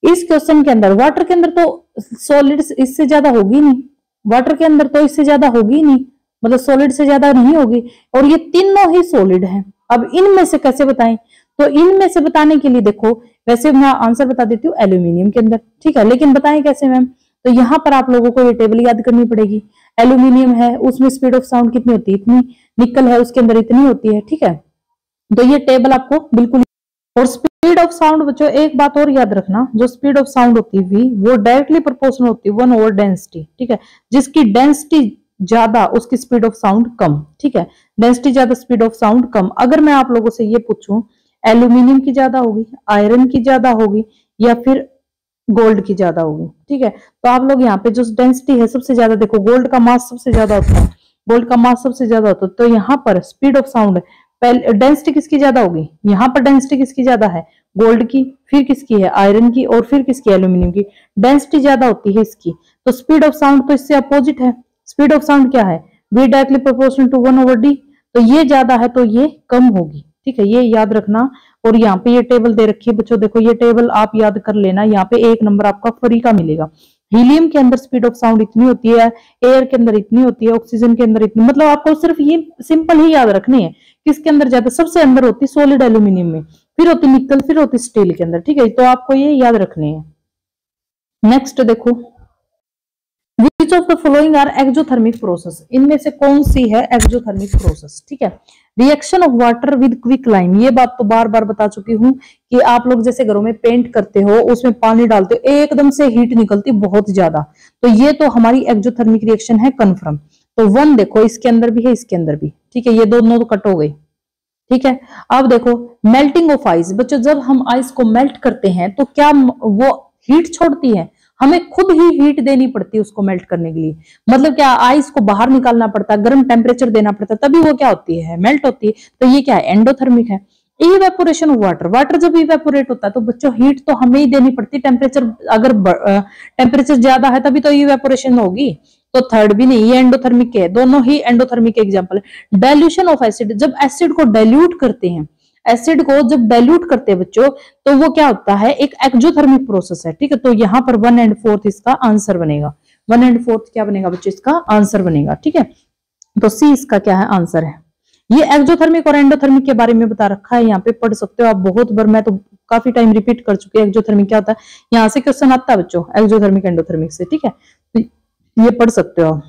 इस क्वेश्चन के अंदर वाटर के अंदर तो सॉलिड इससे ज्यादा होगी नहीं, वाटर के अंदर तो इससे ज्यादा होगी नहीं, मतलब सॉलिड से ज्यादा नहीं होगी, और ये तीनों ही सॉलिड हैं। अब इनमें से कैसे बताएं, तो इनमें से बताने के लिए देखो, वैसे मैं आंसर बता देती हूँ एल्यूमिनियम के अंदर। ठीक है, लेकिन बताएं कैसे मैम, तो यहाँ पर आप लोगों को ये टेबल याद करनी पड़ेगी। एल्यूमिनियम है, उसमें स्पीड ऑफ साउंड कितनी होती है, इतनी। निकल है, उसके अंदर इतनी होती है। ठीक है, तो ये टेबल आपको बिल्कुल। और स्पीड ऑफ साउंड बच्चों एक बात और याद रखना, जो स्पीड ऑफ साउंड होती है वो डायरेक्टली प्रोपोर्शनल होती है 1 ओवर डेंसिटी। ठीक है, जिसकी डेंसिटी ज्यादा उसकी स्पीड ऑफ साउंड कम। ठीक है, डेंसिटी ज्यादा स्पीड ऑफ साउंड कम। अगर मैं आप लोगों से ये पूछूं एल्यूमिनियम की ज्यादा होगी, आयरन की ज्यादा होगी, या फिर गोल्ड की ज्यादा होगी। ठीक है, तो आप लोग यहाँ पे जो डेंसिटी है सबसे ज्यादा, देखो गोल्ड का मास सबसे ज्यादा होता है, गोल्ड का मास सबसे ज्यादा होता है, तो यहाँ पर स्पीड ऑफ साउंड डेंसिटी किसकी ज्यादा होगी, यहाँ पर डेंसिटी किसकी ज्यादा है, गोल्ड की, फिर किसकी है, आयरन की, और फिर किसकी, एल्यूमिनियम की। डेंसिटी ज्यादा होती है इसकी, तो स्पीड ऑफ साउंड तो इससे अपोजिट है। स्पीड ऑफ साउंड क्या है, v directly proportional to 1 over d, तो ये ज्यादा है तो ये कम होगी। ठीक है, ये याद रखना। और यहाँ पे ये टेबल दे रखी है बच्चों, देखो ये टेबल आप याद कर लेना, यहाँ पे 1 नंबर आपका फ्री का मिलेगा। हीलियम के अंदर स्पीड ऑफ साउंड इतनी होती है, एयर के अंदर इतनी होती है, ऑक्सीजन के अंदर इतनी, मतलब आपको सिर्फ ये सिंपल ही याद रखनी है। किसके अंदर ज्यादा, सबसे अंदर होती है सॉलिड एल्यूमिनियम में, फिर होती निकल, फिर होती स्टील के अंदर। ठीक है, तो आपको ये याद रखनी है। नेक्स्ट देखो, Which of the following are exothermic process, इनमें से कौन सी है एक्सोथर्मिक प्रोसेस। ठीक है, reaction of water with quick lime, ये बात तो बार बार बता चुकी हूँ कि आप लोग जैसे घरों में पेंट करते हो, उसमें पानी डालते हो, एकदम से हीट निकलती बहुत ज्यादा, तो ये तो हमारी एक्सोथर्मिक रिएक्शन है कन्फर्म। तो 1 देखो इसके अंदर भी है, इसके अंदर भी। ठीक है, ये दोनों तो कट हो गई। ठीक है, अब देखो मेल्टिंग ऑफ आइस, बच्चों जब हम आइस को मेल्ट करते हैं तो क्या वो हीट छोड़ती है, हमें खुद ही हीट देनी पड़ती है उसको मेल्ट करने के लिए। मतलब क्या आइस को बाहर निकालना पड़ता है, गर्म टेम्परेचर देना पड़ता है, तभी वो क्या होती है, मेल्ट होती है। तो ये क्या है, एंडोथर्मिक है। इवेपोरेशन ऑफ वाटर, वाटर जब इवेपोरेट होता है तो बच्चों हीट तो हमें ही देनी पड़ती है। टेम्परेचर अगर टेम्परेचर ज्यादा है तभी तो इवेपोरेशन होगी। तो थर्ड भी नहीं, ये एंडोथर्मिक है, दोनों ही एंडोथर्मिक एग्जांपल है। डाइल्यूशन ऑफ एसिड, जब एसिड को डाइल्यूट करते हैं, एसिड को जब डाइल्यूट करते हैं बच्चों, तो वो क्या होता है, एक एक्सोथर्मिक प्रोसेस है। ठीक है, तो यहाँ पर 1 और 4 इसका आंसर बनेगा। 1 और 4 क्या बनेगा बच्चों, इसका आंसर बनेगा। ठीक है, तो सी इसका क्या है, आंसर है। ये एक्सोथर्मिक और एंडोथर्मिक के बारे में बता रखा है, यहाँ पे पढ़ सकते हो आप बहुत बार, मैं तो काफी टाइम रिपीट कर चुकी है। एक्सोथर्मिक क्या होता है, यहाँ से क्वेश्चन आता है बच्चों एक्सोथर्मिक एंडोथर्मिक से। ठीक है, तो ये पढ़ सकते हो आप।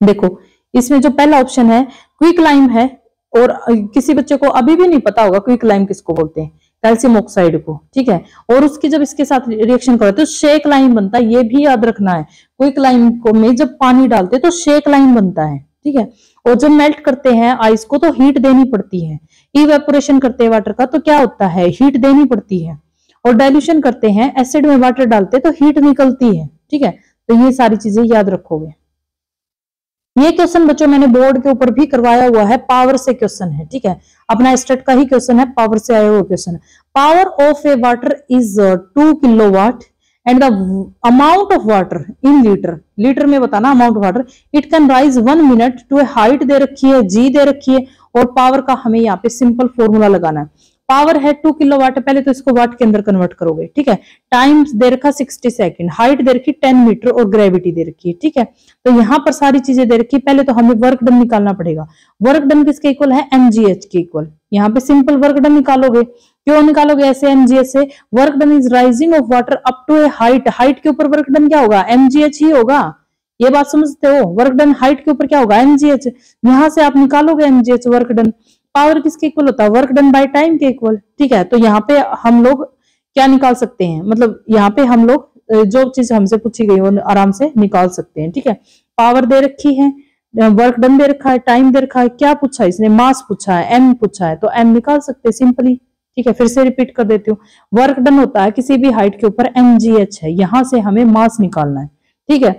देखो इसमें जो पहला ऑप्शन है क्विक लाइम है, और किसी बच्चे को अभी भी नहीं पता होगा क्विक लाइम किसको बोलते हैं, कैल्शियम ऑक्साइड को। ठीक है, और उसकी जब इसके साथ रिएक्शन करो तो शेक लाइम बनता है, ये भी याद रखना है। क्विक लाइम को में जब पानी डालते हैं तो शेक लाइम बनता है। ठीक है, और जब मेल्ट करते हैं आइस को तो हीट देनी पड़ती है। इवेपोरेशन करते हैं वाटर का तो क्या होता है, हीट देनी पड़ती है। और डाइल्यूशन करते हैं, एसिड में वाटर डालते हैं तो हीट निकलती है। ठीक है, तो ये सारी चीजें याद रखोगे। ये क्वेश्चन बच्चों मैंने बोर्ड के ऊपर भी करवाया हुआ है, पावर से क्वेश्चन है। ठीक है, अपना स्टेट का ही क्वेश्चन है, पावर से आया हुआ क्वेश्चन है। Power of a water is 2 kilowatt and the amount of water in litre, litre में बताना amount of water, it can rise 1 minute to a height दे रखी है, जी दे रखी है, और पावर का हमें यहाँ पे सिंपल फॉर्मूला लगाना है। पावर है 2 किलोवाट, पहले तो इसको वाट के अंदर कन्वर्ट करोगे। ठीक है, टाइम दे रखा 60 सेकंड, हाइट दे रखी 10 मीटर और ग्रेविटी दे रखी है। ठीक है, तो यहाँ पर सारी चीजें दे रखी। पहले तो हमें वर्क डन निकालना पड़ेगा। वर्क डन किसके इक्वल है, mgh के इक्वल। यहाँ पे सिंपल वर्क डन निकालोगे, क्यों निकालोगे ऐसे mgh से, work done is rising of water up to a height, height के ऊपर वर्क डन क्या होगा, mgh ही होगा। ये बात समझते हो, वर्क डन हाइट के ऊपर क्या होगा, mgh। यहाँ से आप निकालोगे mgh वर्क डन। पावर किसके इक्वल होता है, वर्क डन बाय टाइम के इक्वल। ठीक है, तो यहाँ पे हम लोग क्या निकाल सकते हैं, मतलब यहाँ पे हम लोग जो चीज हमसे पूछी गई वो आराम से निकाल सकते हैं। ठीक है, पावर दे रखी है, वर्क डन दे रखा है, टाइम दे रखा है, क्या पूछा है इसने, मास पूछा है, एम पूछा है, तो एम निकाल सकते हैं सिंपली। ठीक है, फिर से रिपीट कर देती हूँ, वर्क डन होता है किसी भी हाइट के ऊपर mgh है, यहां से हमें मास निकालना है। ठीक है।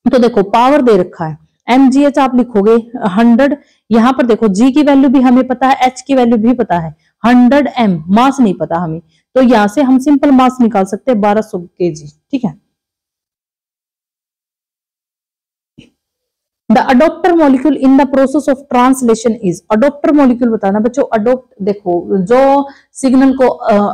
तो देखो पावर दे रखा है, mgh आप लिखोगे 100, यहां पर देखो g की वैल्यू भी हमें पता है, h की वैल्यू भी पता है, 100 m, मास नहीं पता हमें, तो यहां से हम सिंपल मास निकाल सकते हैं 1200 kg। ठीक है। The adapter molecule in the process of translation is, adapter molecule बताना बच्चों, अडोप्ट देखो जो सिग्नल को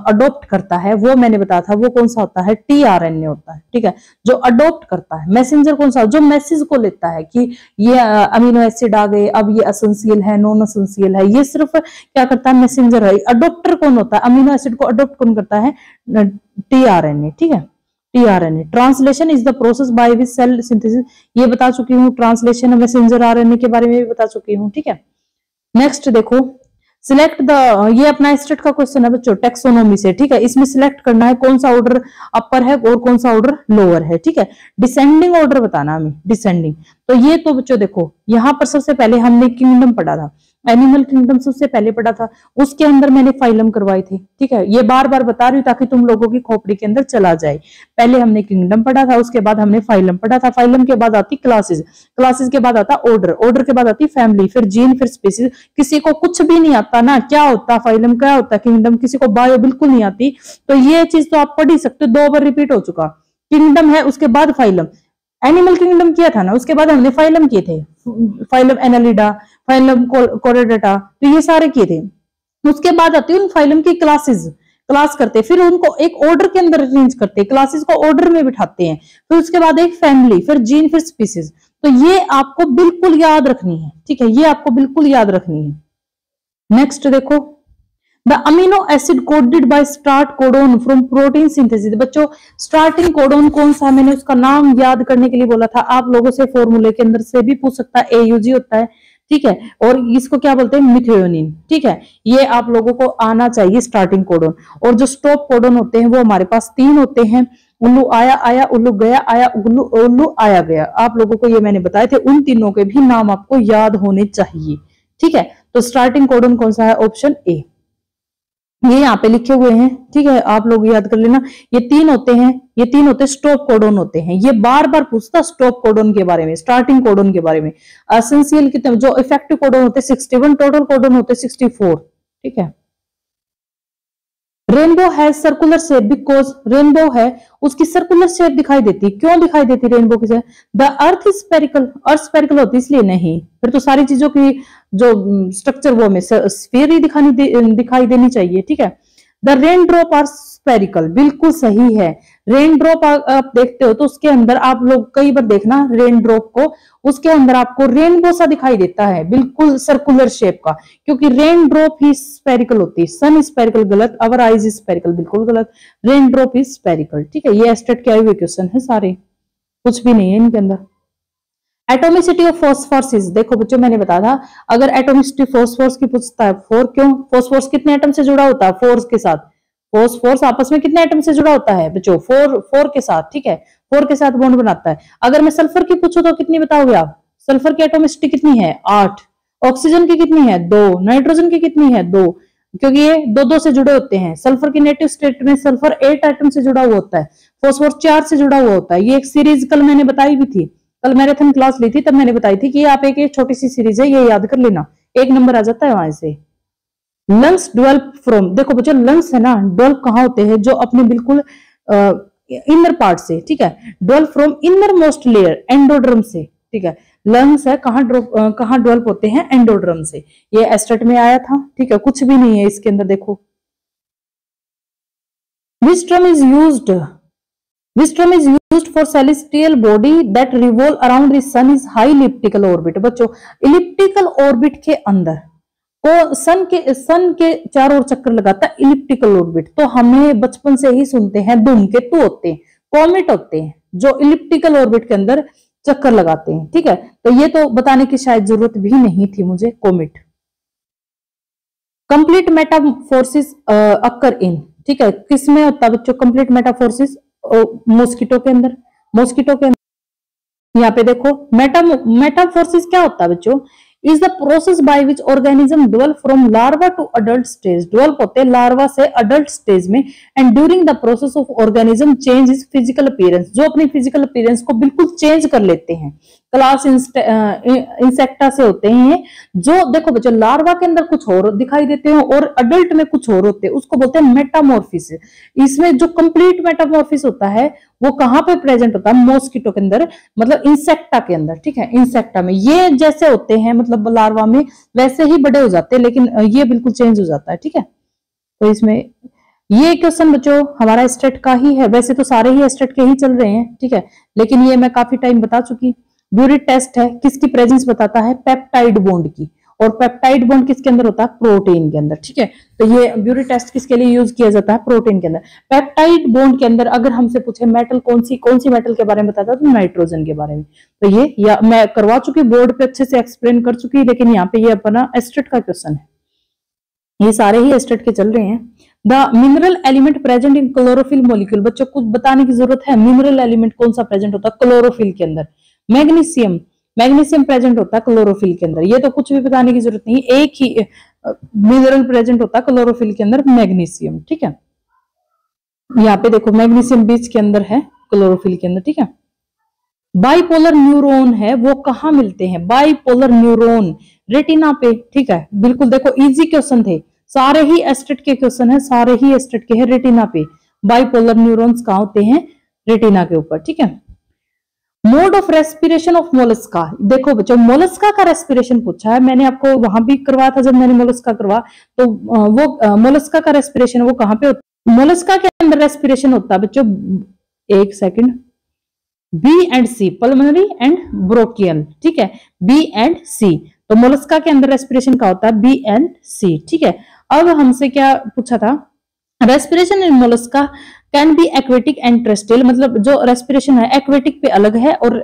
अडोप्ट करता है वो मैंने बताया था वो कौन सा होता है, टीआरएनए होता है। ठीक है। जो अडोप्ट करता है, मैसेंजर कौन सा, जो मैसेज को लेता है कि ये अमीनो एसिड आ गए, अब ये एसेंशियल है, नॉन एसेंशियल है, ये सिर्फ क्या करता है, मैसेंजर है। अडोप्टर कौन होता है, अमीनो एसिड को अडोप्ट कौन करता है, टीआरएनए। ठीक है। TRNA translation is the process by which cell synthesis, ये बता चुकी हूँ। ट्रांसलेशन मैसेंजर आरएनए के बारे में भी बता चुकी हूँ। ठीक है। नेक्स्ट देखो, सिलेक्ट द, ये अपना स्टेट का क्वेश्चन है बच्चों टेक्सोनोमी से। ठीक है। इसमें सिलेक्ट करना है कौन सा ऑर्डर अपर है और कौन सा ऑर्डर लोअर है। ठीक है। डिसेंडिंग ऑर्डर बताना हमें, डिसेंडिंग। तो ये तो बच्चों देखो यहां पर सबसे पहले हमने किंगडम पढ़ा था, एनिमल किंगडम सबसे पहले पढ़ा था, उसके अंदर मैंने फाइलम करवाई थी। ठीक है। ये बार बार बता रही हूँ ताकि तुम लोगों की खोपड़ी के अंदर चला जाए। पहले हमने किंगडम पढ़ा था, उसके बाद हमने फाइलम पढ़ा था, फाइलम के बाद आती क्लासेस, क्लासेस के बाद आता ऑर्डर, ऑर्डर के बाद आती फैमिली, फिर जीन, फिर स्पीसीज। किसी को कुछ भी नहीं आता ना, क्या होता फाइलम, क्या होता किंगडम, किसी को बायो बिल्कुल नहीं आती। तो ये चीज तो आप पढ़ ही सकते हो, 2 बार रिपीट हो चुका। किंगडम है, उसके बाद फाइलम, एनिमल किंगडम किया था ना, उसके बाद हमने फाइलम किए थे, फाइलम एनालिडा, फाइलम कोरोडेटा, तो ये सारे किए थे। उसके बाद आती है उन फाइलम की क्लासेस, क्लास करते, फिर उनको एक ऑर्डर के अंदर अरेंज करते, क्लासेस को ऑर्डर में बिठाते हैं, फिर उसके बाद एक फैमिली, फिर जीन, फिर स्पीसीज। तो ये आपको बिल्कुल याद रखनी है। ठीक है। ये आपको बिल्कुल याद रखनी है। नेक्स्ट देखो, the amino acid coded by start codon from protein synthesis. बच्चों स्टार्टिंग कोडोन कौन सा, मैंने उसका नाम याद करने के लिए बोला था, आप लोगों से फॉर्मूले के अंदर से भी पूछ सकता है, एयूजी होता है। ठीक है। और इसको क्या बोलते हैं, मिथेयोनिन। ठीक है। ये आप लोगों को आना चाहिए स्टार्टिंग कोडोन। और जो स्टॉप कोडोन होते हैं वो हमारे पास 3 होते हैं, उल्लू आया आया, उल्लू गया आया, उल्लू उल्लू आया गया। आप लोगों को ये मैंने बताए थे, उन तीनों के भी नाम आपको याद होने चाहिए। ठीक है। तो स्टार्टिंग कोडोन कौन सा है, ऑप्शन ए, ये यहाँ पे लिखे हुए हैं। ठीक है। आप लोग याद कर लेना, ये 3 होते हैं, ये 3 होते स्टॉप कोडोन होते हैं। ये बार बार पूछता स्टॉप कोडोन के बारे में, स्टार्टिंग कोडोन के बारे में। एसेंशियल कितने, जो इफेक्टिव कोडोन होते 61, टोटल कोडोन होते 64। ठीक है। Rainbow has circular shape because, rainbow है उसकी सर्कुलर शेप दिखाई देती, क्यों दिखाई देती रेनबो की shape, the earth is spherical, earth spherical होती इसलिए नहीं, फिर तो सारी चीजों की जो स्ट्रक्चर वो में स्फीयर ही दिखाई देनी चाहिए। ठीक है। The rain drop are spherical, बिल्कुल सही है। रेन ड्रॉप आप देखते हो तो उसके अंदर आप लोग कई बार देखना रेन ड्रॉप को, उसके अंदर आपको रेनबो सा दिखाई देता है, बिल्कुल सर्कुलर शेप का, क्योंकि रेन ड्रॉप ही स्फेरिकल होती है। सन स्फेरिकल गलत, अवर आइज स्फेरिकल बिल्कुल गलत, रेन ड्रॉप इज स्फेरिकल। ठीक है। ये एस्टेट के आए हुए क्वेश्चन है सारे, कुछ भी नहीं है इनके अंदर। एटोमिसिटी ऑफ फॉस्फोरस, देखो बच्चों मैंने बताया था, अगर एटोमिसिटी फॉस्फोरस की पूछता है, 4 क्यों, फॉस्फोरस कितने एटम से जुड़ा होता है, 4 के साथ, फॉस्फोरस आपस में कितने एटम से जुड़ा होता है बच्चों, 4 के साथ। ठीक है। 4 के साथ बॉन्ड बनाता है। अगर मैं सल्फर की पूछूं तो कितनी बताओगे आप, सल्फर की एटोमिसिटी कितनी है, 8, ऑक्सीजन की कितनी है, 2, नाइट्रोजन की कितनी है, 2, क्योंकि ये 2-2 से जुड़े होते हैं। सल्फर की नेटिव स्टेट में सल्फर 8 एटम से जुड़ा हुआ होता है, फॉस्फोरस 4 से जुड़ा हुआ होता है। ये एक सीरीज कल मैंने बताई भी थी, कल मैराथन क्लास ली थी तब मैंने बताई थी कि ये आप एक छोटी सी सीरीज है, ये याद कर लेना, 1 नंबर आ जाता है वहां से। लंग्स डेवलप फ्रॉम, देखो बच्चों लंग्स है ना, डेवलप कहाँ होते हैं, जो अपने बिल्कुल इनर पार्ट से। ठीक है। Develop from inner most layer, endoderm से। ठीक है। लंग्स है कहाँ डेवलप होते हैं, एंडोड्रम से। ये एस्टेट में आया था। ठीक है। कुछ भी नहीं है इसके अंदर। देखो which term is used, which term is used for celestial body that revolve around the sun is high elliptical orbit. बच्चों इलिप्टिकल ऑर्बिट के अंदर को सन के चारों ओर चक्कर लगाता है, इलिप्टिकल ऑर्बिट। तो हमें बचपन से ही सुनते हैं धूमकेतु होते हैं, कॉमेट होते हैं, जो इलिप्टिकल ऑर्बिट के अंदर चक्कर लगाते हैं। ठीक है। तो ये तो बताने की शायद जरूरत भी नहीं थी मुझे, कॉमेट। कंप्लीट मेटामॉर्फोसिस अकर इन, ठीक है, किसमें होता है बच्चों कंप्लीट मेटामॉर्फोसिस, मॉस्किटो के अंदर, मॉस्किटो के अंदर। यहाँ पे देखो मेटामॉर्फोसिस क्या होता है बच्चों, is the process by which organism develop from larva to adult stage. Develop होते हैं लार्वा से अडल्ट स्टेज में। And during the process of organism change is physical appearance, जो अपनी फिजिकल अपीयरेंस को बिल्कुल चेंज कर लेते हैं। क्लास इंसेक्टा से होते हैं जो, देखो बच्चों, लार्वा के अंदर कुछ और दिखाई देते हैं और अडल्ट में कुछ और होते हैं, उसको बोलते हैं मेटामॉर्फिस। इसमें जो कंप्लीट मेटामॉर्फिस होता है वो कहां पे प्रेजेंट होता है? मॉस्किटो के अंदर, मतलब इंसेक्टा के अंदर, ठीक है। इंसेक्टा में ये जैसे होते हैं, मतलब लार्वा में वैसे ही बड़े हो जाते हैं, लेकिन ये बिल्कुल चेंज हो जाता है, ठीक है। तो इसमें ये क्वेश्चन बच्चों हमारा स्टेट का ही है, वैसे तो सारे ही स्टेट के ही चल रहे हैं, ठीक है, लेकिन ये मैं काफी टाइम बता चुकी। ब्यूरिट टेस्ट है, किसकी प्रेजेंस बताता है? पेप्टाइड बॉन्ड की। और पेप्टाइड बॉन्ड किसके अंदर होता है? प्रोटीन के अंदर, ठीक है। तो ये ब्यूरिट टेस्ट किसके लिए यूज किया जाता है? प्रोटीन के अंदर। पेप्टाइड बॉन्ड के अंदर अगर हमसे पूछे मेटल कौन सी मेटल के बारे में बताता है, तो नाइट्रोजन के बारे में। तो ये या मैं करवा चुकी, बोर्ड पे अच्छे से एक्सप्लेन कर चुकी, लेकिन यहाँ पे ये अपना एस्टेट का क्वेश्चन है। ये सारे ही एस्टेट के चल रहे हैं। The mineral element present in chlorophyll molecule. बच्चों कुछ बताने की जरूरत है, मिनरल एलिमेंट कौन सा प्रेजेंट होता है क्लोरोफिल के अंदर? मैग्नीशियम। मैग्नीशियम प्रेजेंट होता है क्लोरोफिल के अंदर, ये तो कुछ भी बताने की जरूरत नहीं, एक ही मिनरल प्रेजेंट होता है क्लोरोफिल के अंदर, मैग्नीशियम, ठीक है। यहाँ पे देखो मैग्नीशियम बीच के अंदर है, क्लोरोफिल के अंदर, ठीक है। बाइपोलर न्यूरॉन है, वो कहाँ मिलते हैं? बाइपोलर न्यूरॉन रेटिना पे, ठीक है। बिल्कुल देखो इजी क्वेश्चन थे, सारे ही एस्टेट के क्वेश्चन है, सारे ही एस्टेट के हैं रेटिना पे। बाइपोलर न्यूरॉन्स कहाँ होते हैं? रेटिना के ऊपर, ठीक है। Mode of respiration of Mollusca. देखो बच्चों मोलस्का का रेस्पिरेशन पूछा है, मैंने आपको वहां भी करवाया था जब मैंने मोलस्का करवा, तो वो मोलस्का का रेस्पिरेशन वो कहां पे होता है? मोलस्का के अंदर रेस्पिरेशन होता है बच्चों, एक second, B and C, pulmonary and bronchial, ठीक है, बी एंड सी। तो मोलस्का के अंदर रेस्पिरेशन का होता है बी एंड सी, ठीक है। अब हमसे क्या पूछा था? Respiration in Mollusca can be aquatic and terrestrial, मतलब जो रेस्पिरेशन है एक्वेटिक पे अलग है, और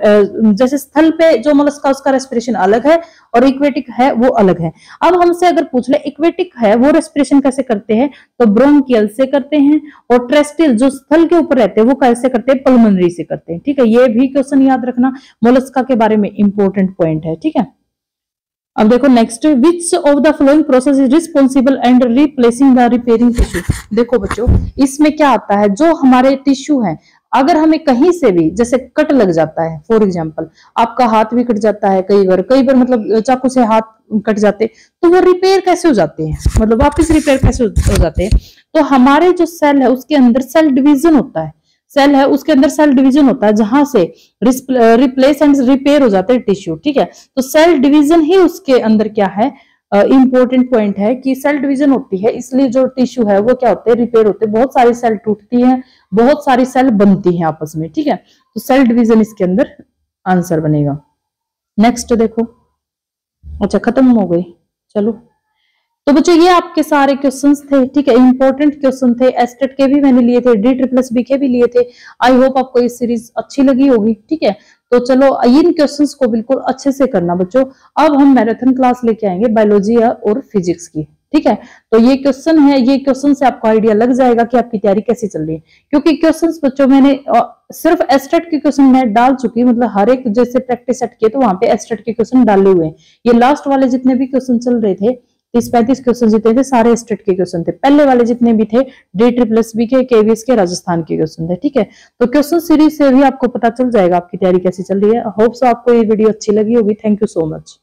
जैसे स्थल पे जो मोलस्का उसका रेस्पिरेशन अलग है और इक्वेटिक है वो अलग है। अब हमसे अगर पूछ ले इक्वेटिक है वो रेस्पिरेशन कैसे करते हैं, तो ब्रोंकियल से करते हैं, और टेरेस्ट्रियल जो स्थल के ऊपर रहते हैं वो कैसे करते हैं? पल्मोनरी से करते हैं, ठीक है। ये भी क्वेश्चन याद रखना, मोलस्का के बारे में इंपॉर्टेंट पॉइंट है, ठीक है। अब देखो next, which of the flowing process is responsible and replacing the repairing tissue. देखो बच्चों इसमें क्या आता है, जो हमारे टिश्यू है, अगर हमें कहीं से भी जैसे कट लग जाता है, फॉर एग्जांपल आपका हाथ भी कट जाता है, कई बार मतलब चाकू से हाथ कट जाते, तो वो रिपेयर कैसे हो जाते हैं, मतलब वापस रिपेयर कैसे हो जाते हैं? तो हमारे जो सेल है उसके अंदर सेल डिवीजन होता है, सेल है उसके अंदर सेल डिवीजन होता है, जहां से रिप्लेस एंड रिपेयर हो जाते हैं टिश्यू, ठीक है। तो सेल डिवीजन ही उसके अंदर क्या है, इंपॉर्टेंट पॉइंट है कि सेल डिवीजन होती है, इसलिए जो टिश्यू है वो क्या होते हैं? रिपेयर होते हैं। बहुत सारी सेल टूटती हैं, बहुत सारी सेल बनती हैं आपस में, ठीक है। तो सेल डिवीजन इसके अंदर आंसर बनेगा। नेक्स्ट देखो, अच्छा खत्म हो गई, चलो। तो बच्चों ये आपके सारे क्वेश्चंस थे, ठीक है, इंपॉर्टेंट क्वेश्चन थे, एस्टेट के भी मैंने लिए थे, DSSB के भी लिए थे। आई होप आपको ये सीरीज अच्छी लगी होगी, ठीक है। तो चलो इन क्वेश्चंस को बिल्कुल अच्छे से करना बच्चों। अब हम मैराथन क्लास लेके आएंगे बायोलॉजी और फिजिक्स की, ठीक है। तो ये क्वेश्चन है, ये क्वेश्चन से आपको आइडिया लग जाएगा कि आपकी तैयारी कैसी चल रही है, क्योंकि क्वेश्चंस बच्चों मैंने सिर्फ एस्टेट के क्वेश्चन मैं डाल चुकी, मतलब हर एक जैसे प्रैक्टिस सेट किए तो वहां पे एस्टेट के क्वेश्चन डाले हुए हैं। ये लास्ट वाले जितने भी क्वेश्चन चल रहे थे, 30-35 क्वेश्चन जितने थे सारे स्टेट के क्वेश्चन थे, पहले वाले जितने भी थे DSSB के, KVS के, राजस्थान के क्वेश्चन थे, ठीक है। तो क्वेश्चन सीरीज से भी आपको पता चल जाएगा आपकी तैयारी कैसी चल रही है। होप सो आपको ये वीडियो अच्छी लगी होगी। Thank you so much.